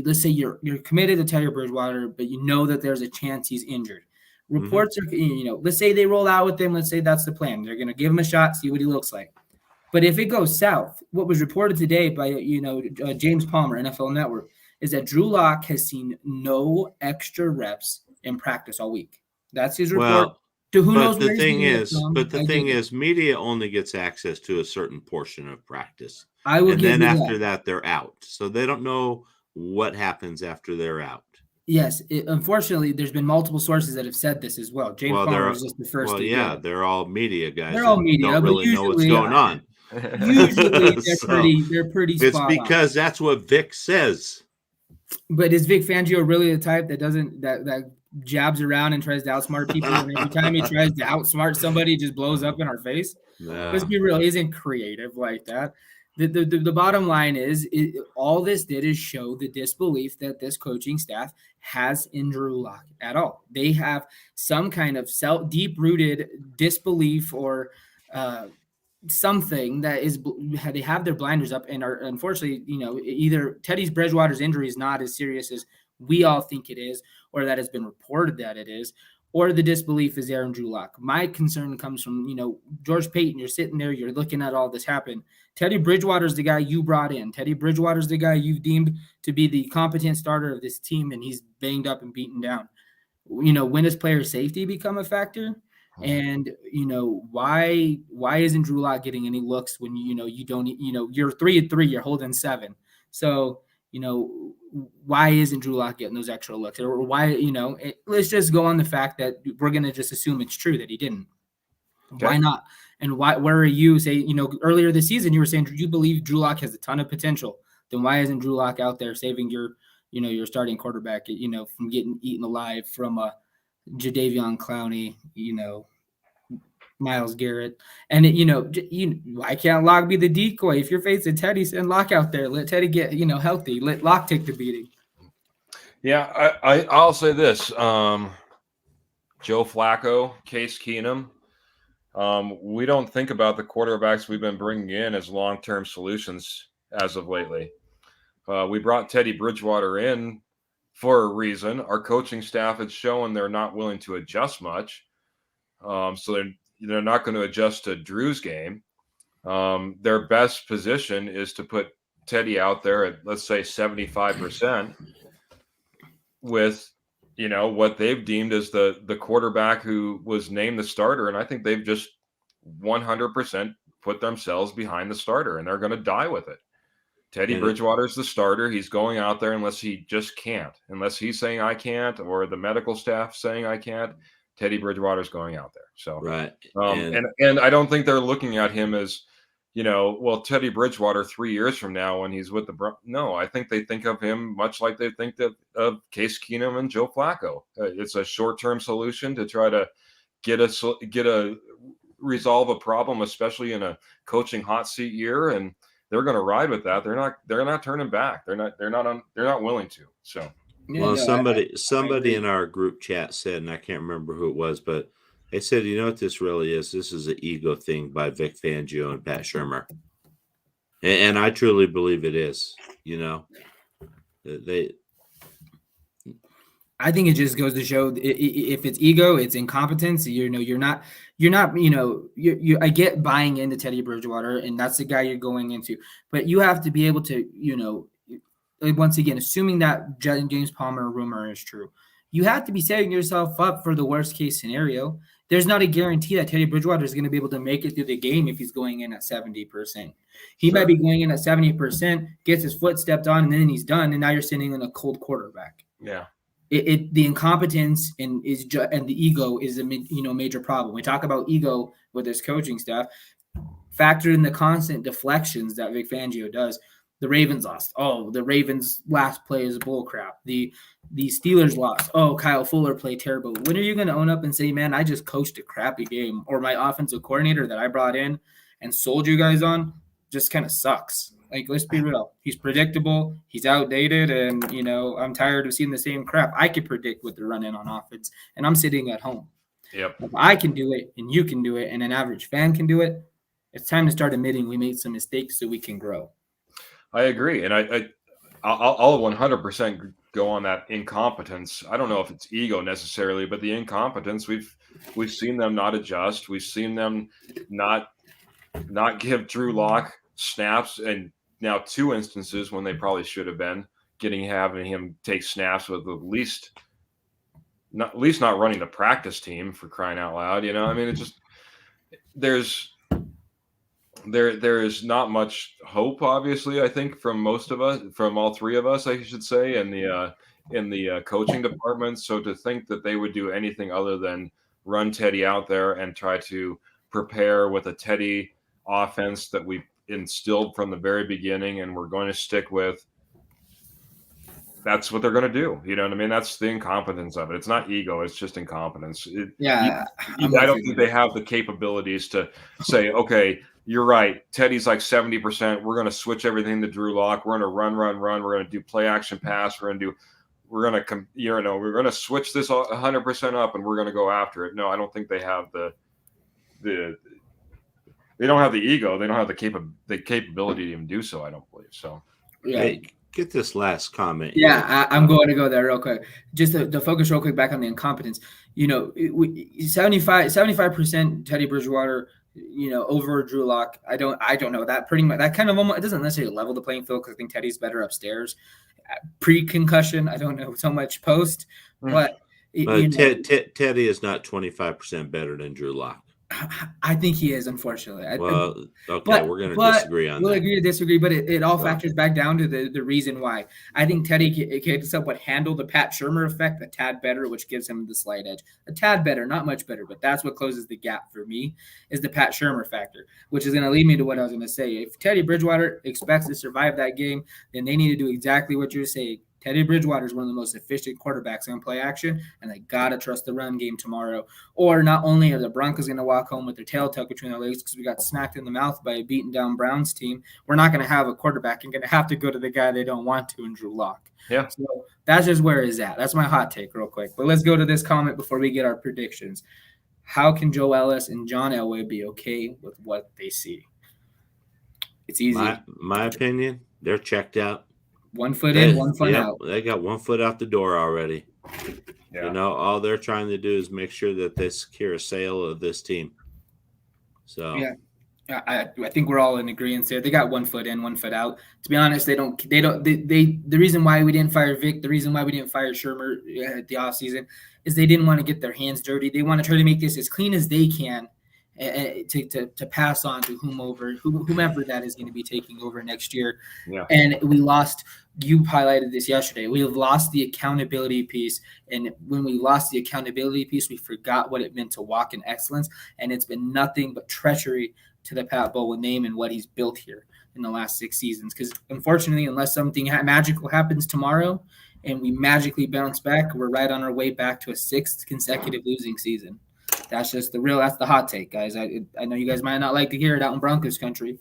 let's say you're committed to Teddy Bridgewater, but you know that there's a chance he's injured. Reports are, let's say they roll out with him. Let's say that's the plan. They're going to give him a shot, see what he looks like. But if it goes south, what was reported today by, James Palmer, NFL Network, is that Drew Lock has seen no extra reps in practice all week. That's his report. Well, to who knows the thing is, media only gets access to a certain portion of practice. And then after that, they're out. So they don't know what happens after they're out. Yes. Unfortunately, there's been multiple sources that have said this as well. James Palmer was just the first. Well, yeah, they're all media guys. They're all media. Don't really know what's going on. Usually, they're pretty spot It's because that's what Vic says. But is Vic Fangio really the type that doesn't that jabs around and tries to outsmart people, and every time he tries to outsmart somebody, it just blows up in our face? Let's be real, he isn't creative like that. The bottom line is all this did is show the disbelief that this coaching staff has in Drew Lock at all. They have some kind of deep-rooted disbelief or something that is they have their blinders up and are unfortunately, either Teddy Bridgewater's injury is not as serious as we all think it is, or that has been reported that it is, or the disbelief is Aaron Drew Lock. My concern comes from, George Payton. You're sitting there, you're looking at all this happen. Teddy Bridgewater's the guy you brought in. Teddy Bridgewater's the guy you've deemed to be the competent starter of this team, and he's banged up and beaten down. When does player safety become a factor? And why isn't Drew Lock getting any looks when you don't, you're 3-3, you're holding 7. So why isn't Drew Lock getting those extra looks? Or why, let's just go on the fact that we're gonna just assume it's true that he didn't. Okay. Why not? And where are you earlier this season you were saying you believe Drew Lock has a ton of potential? Then why isn't Drew Lock out there saving your starting quarterback, from getting eaten alive from a Jadeveon Clowney, Myles Garrett, and why can't Lock be the decoy? If you're facing Teddy, send Lock out there. Let Teddy get healthy. Let Lock take the beating. Yeah, I'll say this: Joe Flacco, Case Keenum. We don't think about the quarterbacks we've been bringing in as long-term solutions as of lately. We brought Teddy Bridgewater in for a reason. Our coaching staff has shown they're not willing to adjust much. So they're not going to adjust to Drew's game. Their best position is to put Teddy out there at, let's say, 75% with, what they've deemed as the quarterback who was named the starter. And I think they've just 100% put themselves behind the starter, and they're going to die with it. Teddy Bridgewater is the starter. He's going out there unless he just can't. Unless he's saying I can't, or the medical staff saying I can't, Teddy Bridgewater's going out there. So right. And I don't think they're looking at him as, Teddy Bridgewater 3 years from now when he's with the Broncos. No, I think they think of him much like they think of Case Keenum and Joe Flacco. It's a short-term solution to try to resolve a problem, especially in a coaching hot seat year, and they're going to ride with that. They're not turning back. They're not willing to. So, well, somebody in our group chat said, and I can't remember who it was, but they said, what this really is? This is an ego thing by Vic Fangio and Pat Shurmur, and I truly believe it is. I think it just goes to show if it's ego, it's incompetence. You're not. I get buying into Teddy Bridgewater, and that's the guy you're going into. But you have to be able to, once again, assuming that James Palmer rumor is true, you have to be setting yourself up for the worst case scenario. There's not a guarantee that Teddy Bridgewater is going to be able to make it through the game if he's going in at 70%. He might be going in at 70%, gets his foot stepped on, and then he's done. And now you're sitting in a cold quarterback. Yeah. The incompetence and the ego is a major problem. We talk about ego with his coaching staff. Factor in the constant deflections that Vic Fangio does. The Ravens lost. Oh, the Ravens' last play is bullcrap. The Steelers lost. Oh, Kyle Fuller played terrible. When are you going to own up and say, man, I just coached a crappy game, or my offensive coordinator that I brought in and sold you guys on just kind of sucks? Like, let's be real. He's predictable. He's outdated. And, I'm tired of seeing the same crap. I can predict what they're running on offense, and I'm sitting at home. Yep. If I can do it and you can do it and an average fan can do it, it's time to start admitting we made some mistakes so we can grow. I agree. And I'll 100% go on that incompetence. I don't know if it's ego necessarily, but the incompetence, we've seen them not adjust. We've seen them not give Drew Lock snaps, and now 2 instances when they probably should have been having him take snaps with at least not running the practice team, for crying out loud. I mean, it's just there is not much hope, obviously, I think, from most of us, from all 3 of us, I should say, in the coaching department. So to think that they would do anything other than run Teddy out there and try to prepare with a Teddy offense that we instilled from the very beginning and we're going to stick with, that's what they're going to do. You know what I mean? That's the incompetence of it. It's not ego. It's just incompetence. I don't think they have the capabilities to say, okay, you're right, Teddy's like 70%. We're going to switch everything to Drew Lock. We're going to run. We're going to do play action pass. We're going to switch this 100% up and we're going to go after it. No, I don't think they have they don't have the ego. They don't have the capability to even do so, I don't believe. So, yeah. Hey, get this last comment. Yeah, I'm going to go there real quick. Just to focus real quick back on the incompetence. 75% Teddy Bridgewater, over Drew Lock. I don't know that pretty much. That kind of almost, it doesn't necessarily level the playing field because I think Teddy's better upstairs. Pre-concussion, I don't know so much post, but Teddy is not 25% better than Drew Lock. I think he is, unfortunately. We're going to disagree on that. We'll agree to disagree, but it all factors back down to the reason why. I think Teddy can somewhat handle the Pat Shurmur effect a tad better, which gives him the slight edge. A tad better, not much better, but that's what closes the gap for me is the Pat Shurmur factor, which is going to lead me to what I was going to say. If Teddy Bridgewater expects to survive that game, then they need to do exactly what you're saying. Teddy Bridgewater is one of the most efficient quarterbacks on play action, and they got to trust the run game tomorrow. Or not only are the Broncos going to walk home with their tail tucked between their legs because we got smacked in the mouth by a beaten down Browns team, we're not going to have a quarterback and going to have to go to the guy they don't want to in Drew Lock. Yeah. So that's just where it's at. That's my hot take real quick. But let's go to this comment before we get our predictions. How can Joe Ellis and John Elway be okay with what they see? It's easy. My opinion, they're checked out. 1 foot in, 1 foot out. They got 1 foot out the door already. Yeah. All they're trying to do is make sure that they secure a sale of this team. So yeah, I think we're all in agreement there. They got 1 foot in, 1 foot out. To be honest, the reason why we didn't fire Vic, the reason why we didn't fire Shurmur at the offseason is they didn't want to get their hands dirty. They want to try to make this as clean as they can to pass on to whomever that is going to be taking over next year. Yeah. And we lost. You highlighted this yesterday. We have lost the accountability piece. And when we lost the accountability piece, we forgot what it meant to walk in excellence. And it's been nothing but treachery to the Pat Bowlen name and what he's built here in the last 6 seasons. Because unfortunately, unless something magical happens tomorrow and we magically bounce back, we're right on our way back to a 6th consecutive losing season. That's just that's the hot take, guys. I know you guys might not like to hear it out in Broncos country,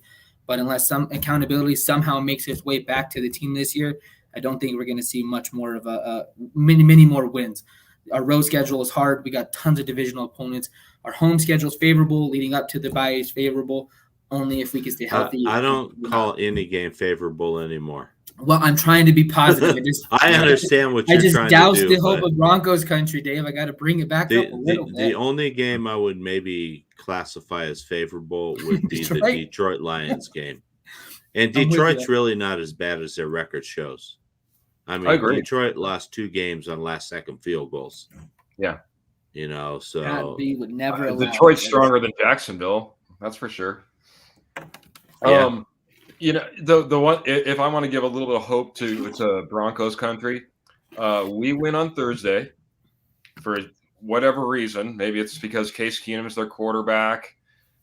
but unless some accountability somehow makes its way back to the team this year, I don't think we're going to see much more of many more wins. Our road schedule is hard. We got tons of divisional opponents. Our home schedule is favorable. Leading up to the bye is favorable. Only if we can stay healthy. I don't call any game favorable anymore. Well, I'm trying to be positive. I understand what you're trying to do. I just doused the hope of Broncos country, Dave. I got to bring it back up a little bit. The only game I would maybe classify as favorable would be the Detroit Lions game. And Detroit's really not as bad as their record shows. I agree. Detroit lost 2 games on last-second field goals. Yeah. So we would never allow Detroit's stronger than Jacksonville. That's for sure. Yeah. The one, if I want to give a little bit of hope to Broncos country, we win on Thursday for whatever reason. Maybe it's because Case Keenum is their quarterback.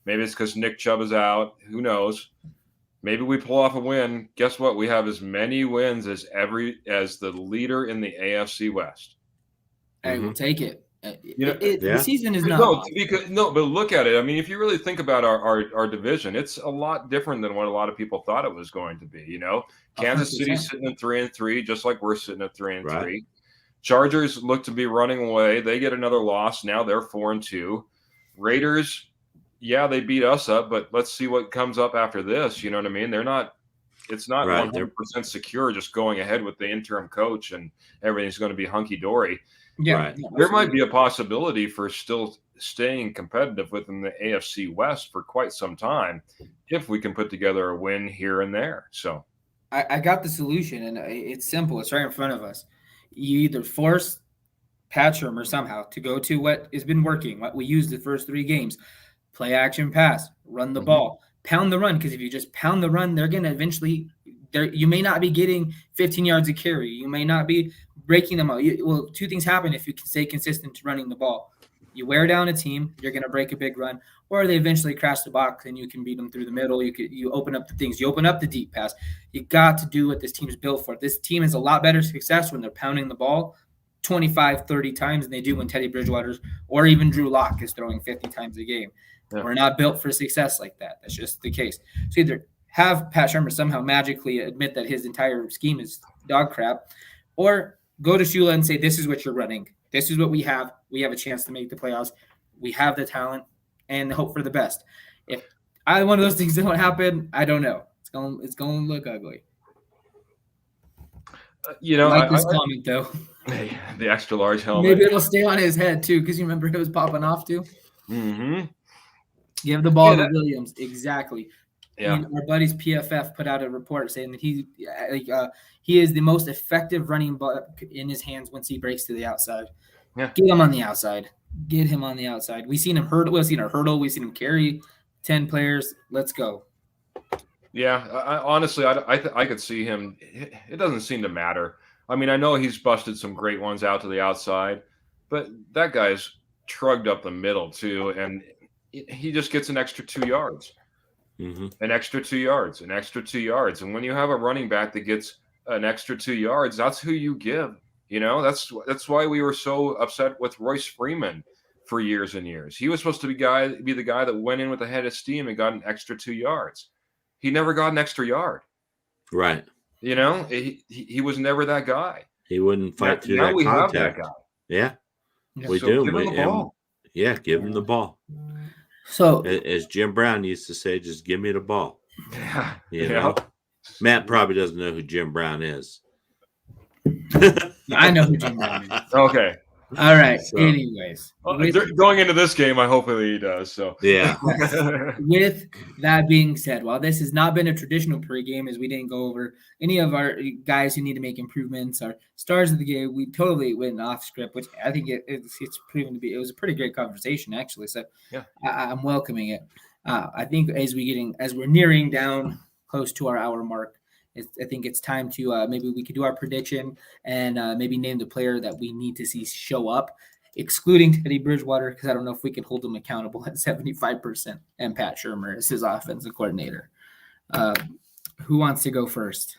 Maybe it's because Nick Chubb is out. Who knows? Maybe we pull off a win. Guess what? We have as many wins as the leader in the AFC West. Hey, we'll take it. The season is not but look at it. I mean, if you really think about our division, it's a lot different than what a lot of people thought it was going to be. Kansas 100%. City's sitting at 3-3, just like we're sitting at 3-3. Right. Chargers look to be running away. They get another loss. Now they're 4-2. Raiders, they beat us up, but let's see what comes up after this. You know what I mean? It's not 100% secure just going ahead with the interim coach and everything's going to be hunky dory. Yeah, right. There might be a possibility for still staying competitive within the AFC West for quite some time if we can put together a win here and there. So I got the solution, and it's simple. It's right in front of us. You either force Pat Shurmur somehow to go to what has been working, what we used the first 3 games, play action pass, run the ball, pound the run, because if you just pound the run, they're going to eventually – you may not be getting 15 yards of carry. You may not be breaking them out. 2 things happen if you can stay consistent to running the ball. You wear down a team, you're going to break a big run, or they eventually crash the box and you can beat them through the middle. You open up the things. You open up the deep pass. You got to do what this team's built for. This team has a lot better success when they're pounding the ball 25, 30 times than they do when Teddy Bridgewater or even Drew Lock is throwing 50 times a game. Yeah. We're not built for success like that. That's just the case. So either have Pat Shurmur somehow magically admit that his entire scheme is dog crap, or go to Shula and say, this is what you're running. This is what we have. We have a chance to make the playoffs. We have the talent and hope for the best. If either one of those things don't happen, I don't know. It's going to look ugly. I like this comment, though. Hey, the extra large helmet. Maybe it'll stay on his head too, because you remember it was popping off too. Mm-hmm. Give the ball to Williams. Exactly. Yeah. Our buddies PFF put out a report saying that he is the most effective running back in his hands once he breaks to the outside. Yeah. Get him on the outside. Get him on the outside. We've seen him hurdle. We've seen him hurdle. We've seen him carry 10 players. Let's go. Yeah. Honestly, I could see him. It doesn't seem to matter. I mean, I know he's busted some great ones out to the outside, but that guy's trugged up the middle too, and he just gets an extra 2 yards. Mm-hmm. An extra 2 yards, an extra 2 yards. And when you have a running back that gets an extra 2 yards, that's who you give. You know, that's why we were so upset with Royce Freeman for years and years. He was supposed to be the guy that went in with a head of steam and got an extra 2 yards. He never got an extra yard. Right. You know, he was never that guy. He wouldn't fight through now that we contact. have that guy. Yeah. We so do. Give him the ball. Yeah, give him the ball. So, as Jim Brown used to say, just give me the ball. Yeah. You know? Matt probably doesn't know who Jim Brown is. I know who Jim Brown is. Okay. All right. So, anyways. Going into this game, hopefully he does. So yeah. With that being said, while this has not been a traditional pregame, as we didn't go over any of our guys who need to make improvements, our stars of the game, we totally went off script, which I think it's proven to be. It was a pretty great conversation, actually. So yeah, I'm welcoming it. I think as we're nearing down close to our hour mark, I think it's time to maybe we could do our prediction and maybe name the player that we need to see show up, excluding Teddy Bridgewater, because I don't know if we can hold him accountable at 75%, and Pat Shurmur is his offensive coordinator. Who wants to go first?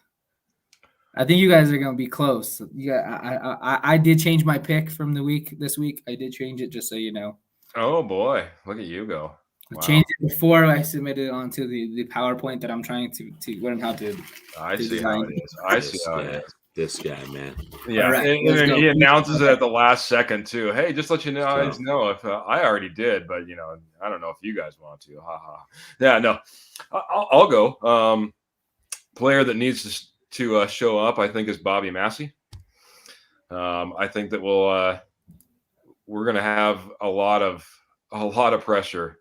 I think you guys are going to be close. Yeah, I did change my pick from this week. I did change it, just so you know. Oh boy, look at you go! Wow. I changed it before I submitted it onto the PowerPoint that I'm trying to learn how to. I see how it is. I see how it is. This guy, man. Yeah, right, and he announces it at the last second too. Hey, just let you know, I know if I already did, but I don't know if you guys want to. Ha ha. Yeah, no, I'll go. Player that needs to show up, I think, is Bobby Massey. I think that we're going to have a lot of pressure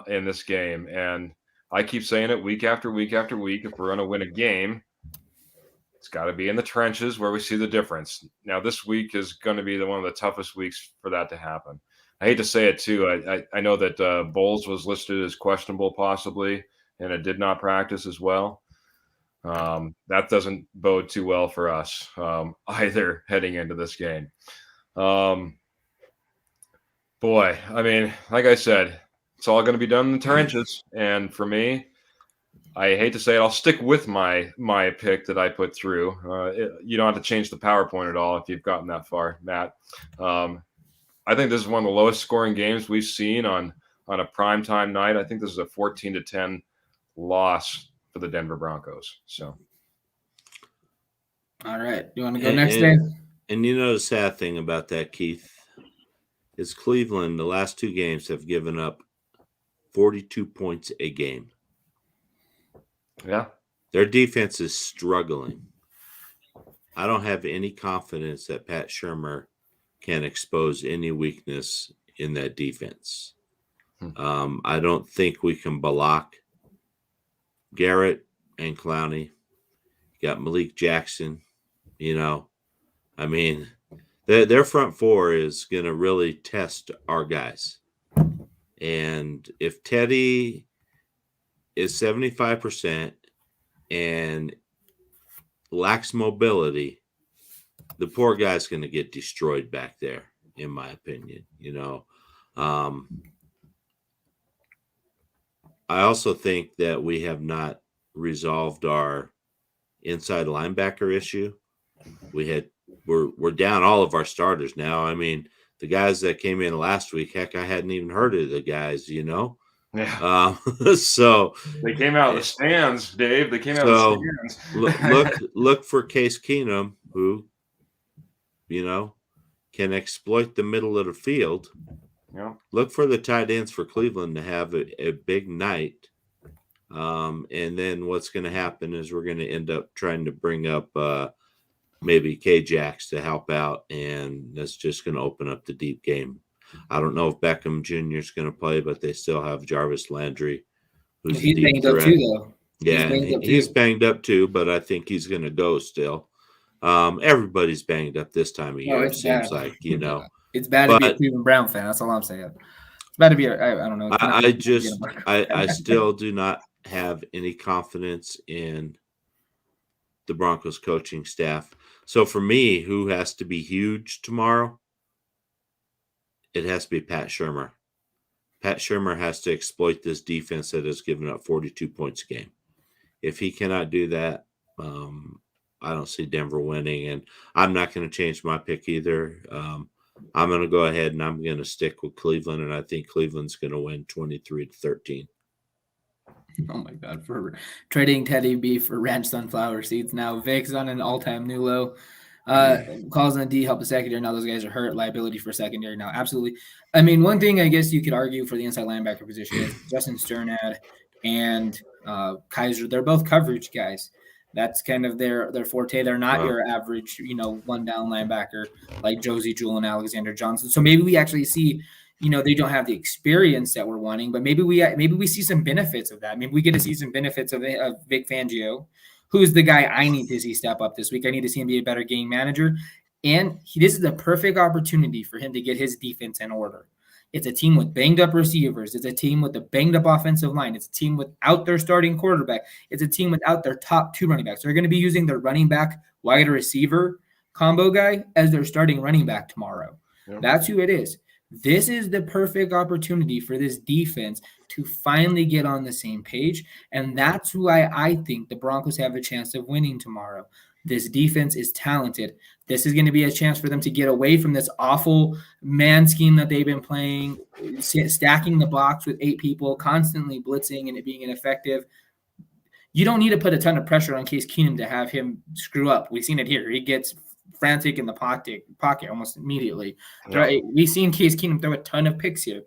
in this game, and I keep saying it week after week after week. If we're going to win a game, it's got to be in the trenches where we see the difference. Now, this week is going to be one of the toughest weeks for that to happen. I hate to say it too. I know that Bowles was listed as questionable possibly, and it did not practice as well. That doesn't bode too well for us either heading into this game. Boy, I mean, like I said, it's all going to be done in the trenches. And for me, I hate to say it, I'll stick with my pick that I put through. You don't have to change the PowerPoint at all if you've gotten that far, Matt. I think this is one of the lowest scoring games we've seen on a primetime night. I think this is a 14-10 loss for the Denver Broncos. So, all right, you want to go next, Dave? And the sad thing about that, Keith, is Cleveland, the last two games have given up 42 points a game. Yeah. Their defense is struggling. I don't have any confidence that Pat Shurmur can expose any weakness in that defense. I don't think we can block Garrett and Clowney. You got Malik Jackson. I mean, their front four is going to really test our guys. And if Teddy is 75% and lacks mobility, the poor guy's going to get destroyed back there, in my opinion. I also think that we have not resolved our inside linebacker issue. We're down all of our starters now. I mean, the guys that came in last week, heck, I hadn't even heard of the guys, Yeah. So they came out of the stands, Dave. They came out of the stands. look for Case Keenum, who, can exploit the middle of the field. Yeah. Look for the tight ends for Cleveland to have a big night. And then what's going to happen is we're going to end up trying to bring up maybe K-Jax to help out, and that's just going to open up the deep game. I don't know if Beckham Jr. is going to play, but they still have Jarvis Landry, who's He's a deep banged up threat. too, though. Yeah, he's banged up too, but I think he's going to go still. Everybody's banged up this time of year. It seems like, It's bad to be a Cleveland Brown fan. That's all I'm saying. It's bad to be. I don't know. I still do not have any confidence in the Broncos coaching staff. So for me, who has to be huge tomorrow? It has to be Pat Shurmur. Pat Shurmur has to exploit this defense that has given up 42 points a game. If he cannot do that, I don't see Denver winning, and I'm not going to change my pick either. I'm going to go ahead and I'm going to stick with Cleveland, and I think Cleveland's going to win 23-13. Oh my God! For trading Teddy B for ranch sunflower seeds. Now Vic's on an all-time new low. Calls on D help the secondary. Now those guys are hurt. Liability for secondary now. Absolutely. I mean, one thing I guess you could argue for the inside linebacker position is Justin Sternad and Kaiser. They're both coverage guys. That's kind of their forte. They're not your average, one down linebacker like Josie Jewell and Alexander Johnson. So maybe we actually see, they don't have the experience that we're wanting, but maybe we see some benefits of that. Maybe we get to see some benefits of Vic Fangio, who's the guy I need to see step up this week. I need to see him be a better game manager. And this is the perfect opportunity for him to get his defense in order. It's a team with banged up receivers. It's a team with a banged up offensive line. It's a team without their starting quarterback. It's a team without their top two running backs. They're going to be using their running back wide receiver combo guy as their starting running back tomorrow. Yep. That's who it is. This is the perfect opportunity for this defense to finally get on the same page. And that's why I think the Broncos have a chance of winning tomorrow. This defense is talented. This is going to be a chance for them to get away from this awful man scheme that they've been playing, stacking the box with 8 people, constantly blitzing and it being ineffective. You don't need to put a ton of pressure on Case Keenum to have him screw up. We've seen it here. He gets frantic in the pocket almost immediately. Yeah. Right? We've seen Case Keenum throw a ton of picks here.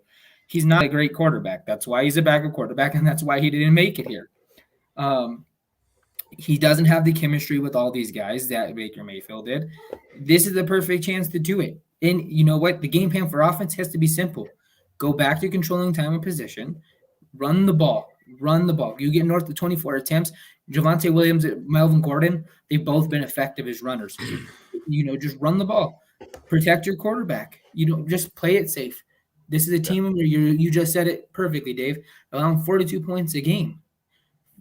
He's not a great quarterback. That's why he's a backup quarterback, and that's why he didn't make it here. He doesn't have the chemistry with all these guys that Baker Mayfield did. This is the perfect chance to do it. And you know what? The game plan for offense has to be simple. Go back to controlling time and position. Run the ball. You get north of 24 attempts. Javonte Williams and Melvin Gordon, they've both been effective as runners. Just run the ball. Protect your quarterback. Just play it safe. This is a team where you just said it perfectly, Dave, allowing 42 points a game.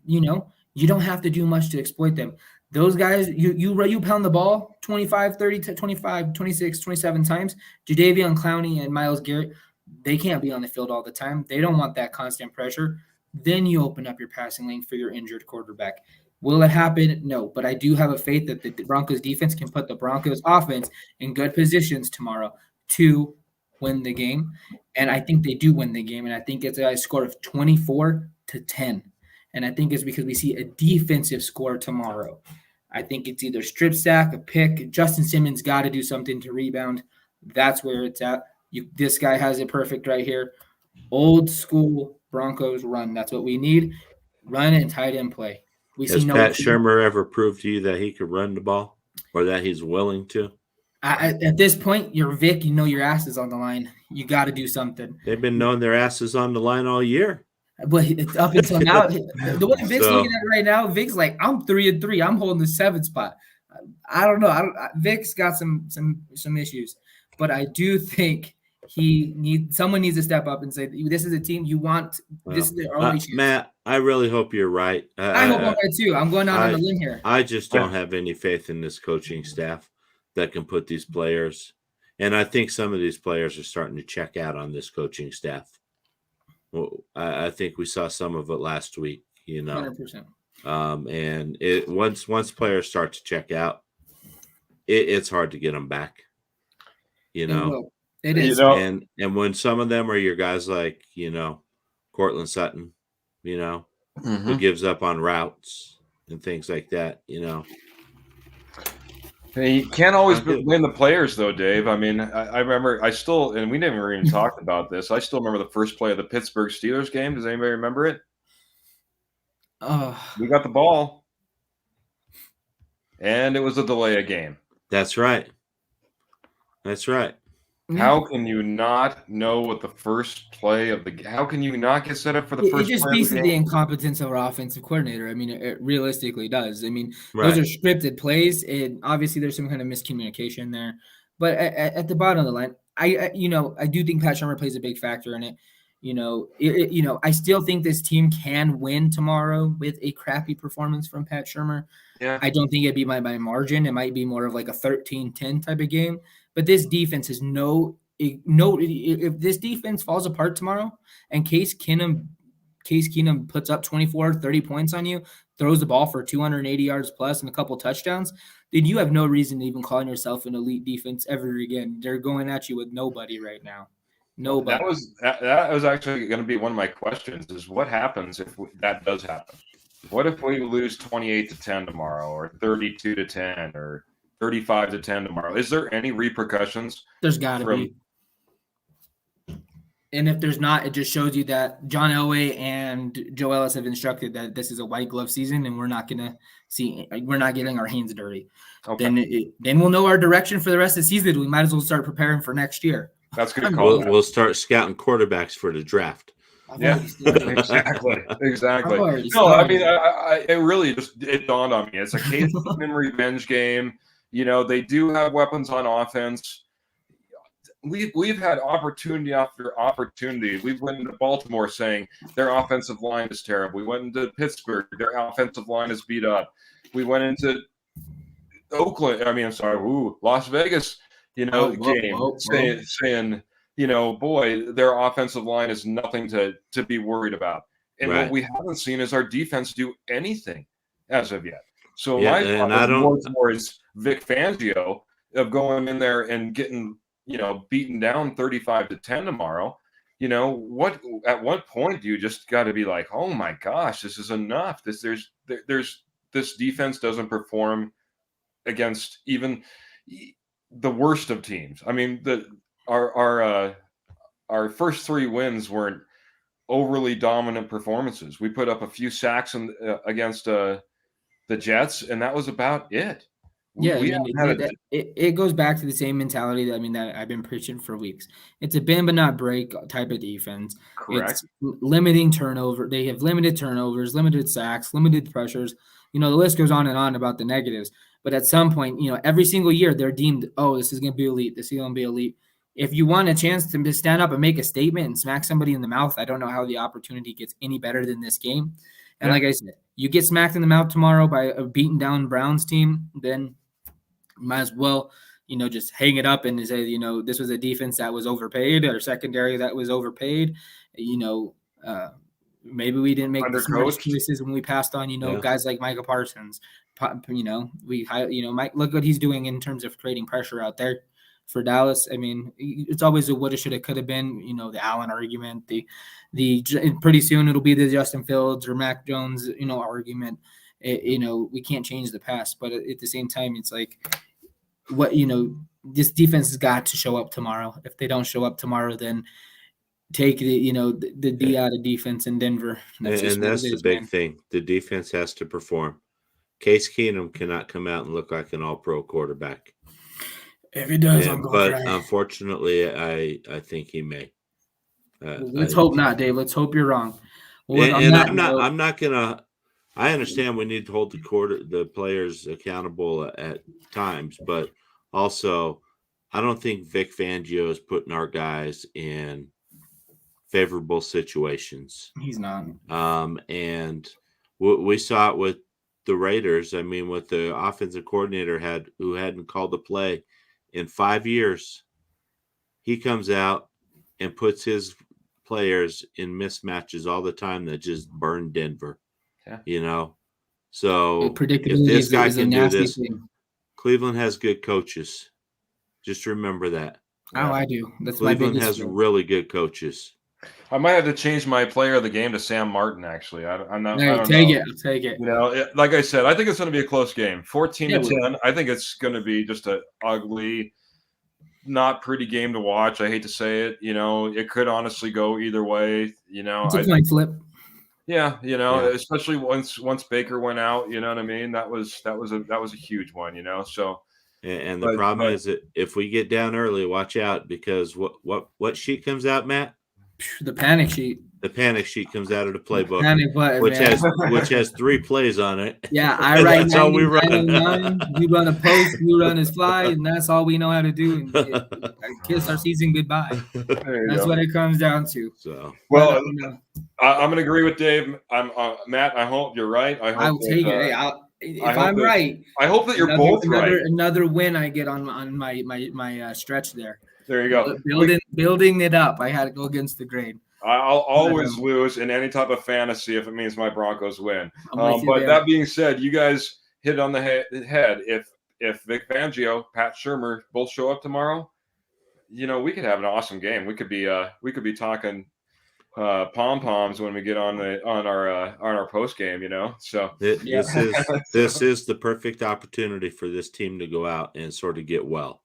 You don't have to do much to exploit them. Those guys, you pound the ball 25, 30, 25, 26, 27 times. Jadeveon Clowney and Myles Garrett, they can't be on the field all the time. They don't want that constant pressure. Then you open up your passing lane for your injured quarterback. Will it happen? No, but I do have a faith that the Broncos defense can put the Broncos offense in good positions tomorrow to win the game. And I think they do win the game. And I think it's a score of 24-10. And I think it's because we see a defensive score tomorrow. I think it's either strip sack, a pick. Justin Simmons got to do something to rebound. That's where it's at. This guy has it perfect right here. Old school Broncos run. That's what we need. Run and tight end play. Has Pat Shurmur ever proved to you that he could run the ball or that he's willing to? At this point, you're Vic. Your ass is on the line. You got to do something. They've been knowing their asses on the line all year. But up until now, the way Vic's looking at it right now, Vic's like, I'm 3-3. I'm holding the 7th spot. I don't know. Vic's got some issues, but I do think someone needs to step up and say, this is a team you want. This is their only chance. Matt, I really hope you're right. I hope I'm right too. I'm going out on a limb here. I just don't have any faith in this coaching staff that can put these players. And I think some of these players are starting to check out on this coaching staff. Well, I think we saw some of it last week, 100%. And once players start to check out, it's hard to get them back. It is. And when some of them are your guys like, Cortland Sutton, who gives up on routes and things like that, You can't always blame the players, though, Dave. I mean, I remember and we never even talked about this. I still remember the first play of the Pittsburgh Steelers game. Does anybody remember it? We got the ball. and it was a delay of game. That's right. That's right. How can you not know what the first play of the? How can you not get set up for the It first? just play speaks of to the the game? incompetence of our offensive coordinator. I mean, it realistically does. I mean, Right. those are scripted plays, and obviously there's some kind of miscommunication there. But at the bottom of the line, I do think Pat Shermer plays a big factor in it. I still think this team can win tomorrow with a crappy performance from Pat Shermer. Yeah. I don't think it'd be by margin. It might be more of like a 13-10 type of game. But this defense is if this defense falls apart tomorrow and Case Keenum puts up 24, 30 points on you, throws the ball for 280 yards plus and a couple touchdowns, then you have no reason to even calling yourself an elite defense ever again. They're going at you with nobody right now. Nobody. That was actually going to be one of my questions is what happens if that does happen? What if we lose 28-10 tomorrow or 32-10 or 35-10 tomorrow? Is there any repercussions? There's got to be. And if there's not, it just shows you that John Elway and Joe Ellis have instructed that this is a white glove season, and we're not getting our hands dirty. Okay. Then we'll know our direction for the rest of the season. We might as well start preparing for next year. That's good call. We'll start scouting quarterbacks for the draft. Yeah, exactly. No, I mean, it really it dawned on me. It's a Case Keenum revenge game. They do have weapons on offense. We've had opportunity after opportunity. We went into Baltimore saying their offensive line is terrible. We went into Pittsburgh, their offensive line is beat up. We went into Las Vegas, saying, boy, their offensive line is nothing to be worried about. And What we haven't seen is our defense do anything as of yet. So my thought is more towards Vic Fangio of going in there and getting beaten down 35-10 tomorrow. At what point do you just got to be like, oh my gosh, this is enough. This defense doesn't perform against even the worst of teams. I mean, our first three wins weren't overly dominant performances. We put up a few sacks against the Jets, and that was about it. Yeah, it goes back to the same mentality that I've been preaching for weeks. It's a bend but not break type of defense. Correct. It's limiting turnover. They have limited turnovers, limited sacks, limited pressures. The list goes on and on about the negatives. But at some point, every single year they're deemed, oh, this is going to be elite. This is going to be elite. If you want a chance to stand up and make a statement and smack somebody in the mouth, I don't know how the opportunity gets any better than this game. And like I said, you get smacked in the mouth tomorrow by a beaten down Browns team, then you might as well, just hang it up and say, this was a defense that was overpaid or secondary that was overpaid. Maybe we didn't make the smart choices when we passed on, guys like Micah Parsons. Mike, look what he's doing in terms of creating pressure out there for Dallas. I mean, it's always a woulda, shoulda, coulda been, the Allen argument, the pretty soon it'll be the Justin Fields or Mac Jones, argument. We can't change the past, but at the same time, it's like, this defense has got to show up tomorrow. If they don't show up tomorrow, then take the D out of defense in Denver. That's the big thing. The defense has to perform. Case Keenum cannot come out and look like an all-pro quarterback. If he does, but unfortunately, I think he may. Let's hope not, Dave. Let's hope you're wrong. I'm not gonna. I understand we need to hold the players accountable at times, but also I don't think Vic Fangio is putting our guys in favorable situations. He's not. And we saw it with the Raiders. I mean, with the offensive coordinator who hadn't called a play in 5 years, he comes out and puts his players in mismatches all the time that just burn Denver. So if this guy can do this, Cleveland has good coaches. Just remember that. Oh, I do. That's Cleveland has really good coaches. I might have to change my player of the game to Sam Martin. Actually, I'm not. I'll take it. Like I said, I think it's going to be a close game, 14-10. I think it's going to be just an ugly, not pretty game to watch. I hate to say it. It could honestly go either way. It's a coin flip. Yeah, Yeah. especially once Baker went out, you know what I mean? That was a huge one, So, And the but problem is that if we get down early, watch out, because what sheet comes out, Matt? The panic sheet. The panic sheet comes out of the playbook, Panic button, which man. has 3 plays on it. Yeah, I write That's all we run. 99, you run a post, you run his fly, and that's all we know how to do. And kiss our season goodbye. That's what it comes down to. So, well, I'm going to agree with Dave. I'm Matt. I hope you're right. I will take it. Hey, if I'm right, I hope that you're both right. Another win I get on my stretch there. There you go. Building it up. I had to go against the grain. I'll always lose in any type of fantasy if it means my Broncos win. But there. That being said, you guys hit on the head. If Vic Fangio, Pat Shurmur both show up tomorrow, we could have an awesome game. We could be talking pom poms when we get on our post game. So this is the perfect opportunity for this team to go out and sort of get well.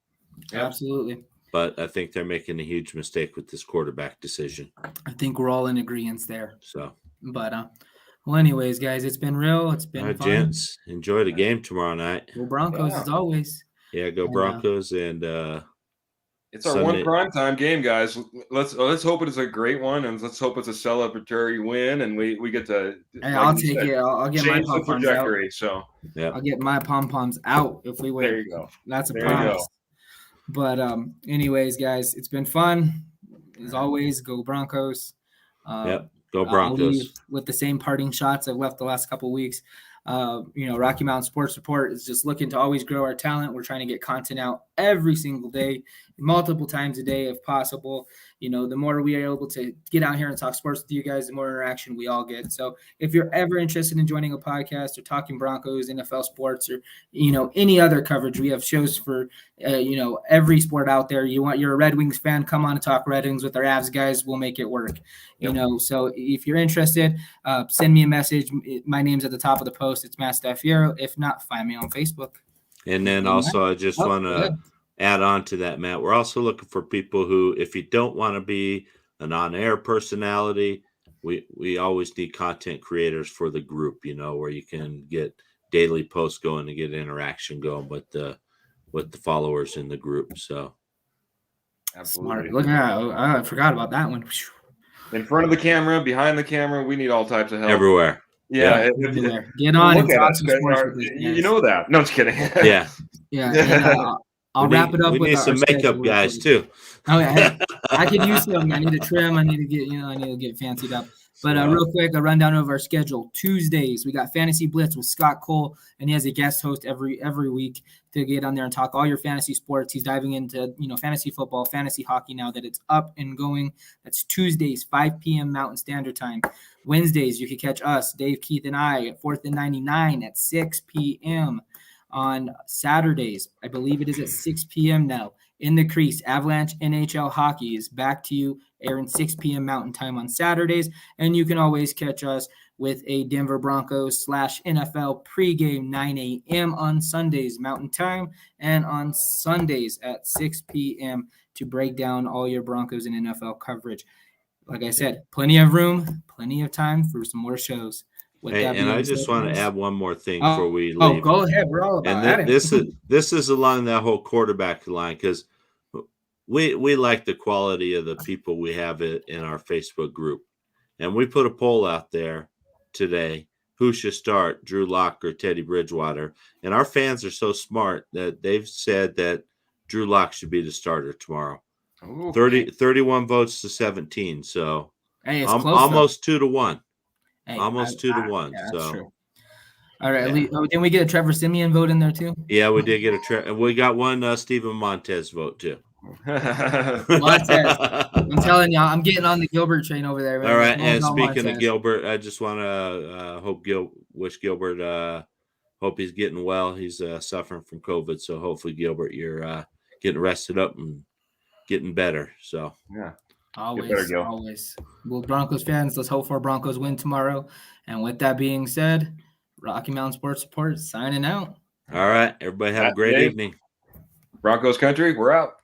Absolutely. But I think they're making a huge mistake with this quarterback decision. I think we're all in agreement there. So, but well, anyways, guys, it's been real. It's been fun. Gents, enjoy the game tomorrow night. Go Broncos as always. Yeah, go Broncos, and it's our Sunday. One primetime game, guys. Let's hope it is a great one, and let's hope it's a celebratory win, and we get to. Hey, I'll take it. I'll get my pom poms out. So yeah, I'll get my pom poms out if we win. There you go. That's a promise. But anyways, guys, it's been fun. As always, go Broncos. Yep, go Broncos. With the same parting shots I've left the last couple of weeks. Rocky Mountain Sports Report is just looking to always grow our talent. We're trying to get content out every single day, multiple times a day if possible. The more we are able to get out here and talk sports with you guys, the more interaction we all get. So if you're ever interested in joining a podcast or talking Broncos, NFL sports, or, any other coverage, we have shows for, every sport out there. You're a Red Wings fan, come on and talk Red Wings with our Avs guys. We'll make it work. So if you're interested, send me a message. My name's at the top of the post. It's Matt Staffiero. If not, find me on Facebook. And then also, I just want to add on to that, Matt. We're also looking for people who, if you don't want to be an on-air personality, we always need content creators for the group, where you can get daily posts going and get interaction going with the followers in the group. So absolutely. Look at I forgot about that one. In front of the camera, behind the camera, we need all types of help. Everywhere. Yeah. Get on and talk some sports. You know that. No, just kidding. Yeah. Yeah. I'll wrap it up. We need some makeup guys too. Oh yeah, I could use some. I need to trim. I need to get fancied up. But real quick, a rundown of our schedule. Tuesdays, we got Fantasy Blitz with Scott Cole, and he has a guest host every week to get on there and talk all your fantasy sports. He's diving into fantasy football, fantasy hockey now that it's up and going. That's Tuesdays, 5 p.m. Mountain Standard Time. Wednesdays, you can catch us, Dave, Keith, and I at 4th and 99 at 6 p.m. On Saturdays, I believe it is at 6 p.m. now. In the Crease, Avalanche NHL Hockey is back to you, airing 6 p.m. Mountain Time on Saturdays. And you can always catch us with a Denver Broncos /NFL pregame 9 a.m. on Sundays Mountain Time, and on Sundays at 6 p.m. to break down all your Broncos and NFL coverage. Like I said, plenty of room, plenty of time for some more shows. Hey, and I just want to add one more thing before we leave. Oh, go ahead. We're all about it. This is along that whole quarterback line, because we like the quality of the people we have in our Facebook group. And we put a poll out there today. Who should start, Drew Lock or Teddy Bridgewater? And our fans are so smart that they've said that Drew Lock should be the starter tomorrow. Ooh, 31 votes to 17. So hey, almost 2-1. Hey, almost 2-1. Yeah, so true. All right. Yeah. Didn't we get a Trevor Siemian vote in there too? Yeah, we did get we got one Steven Montez vote too. Montez. I'm telling you, I'm getting on the Gilbert train over there. Man. All right. And speaking of Gilbert, I just want to wish Gilbert hope he's getting well. He's suffering from COVID, so hopefully Gilbert, you're getting rested up and getting better. So yeah. Always. Well, Broncos fans, let's hope for a Broncos win tomorrow. And with that being said, Rocky Mountain Sports Report signing out. All right. Everybody have a great evening. Broncos country, we're out.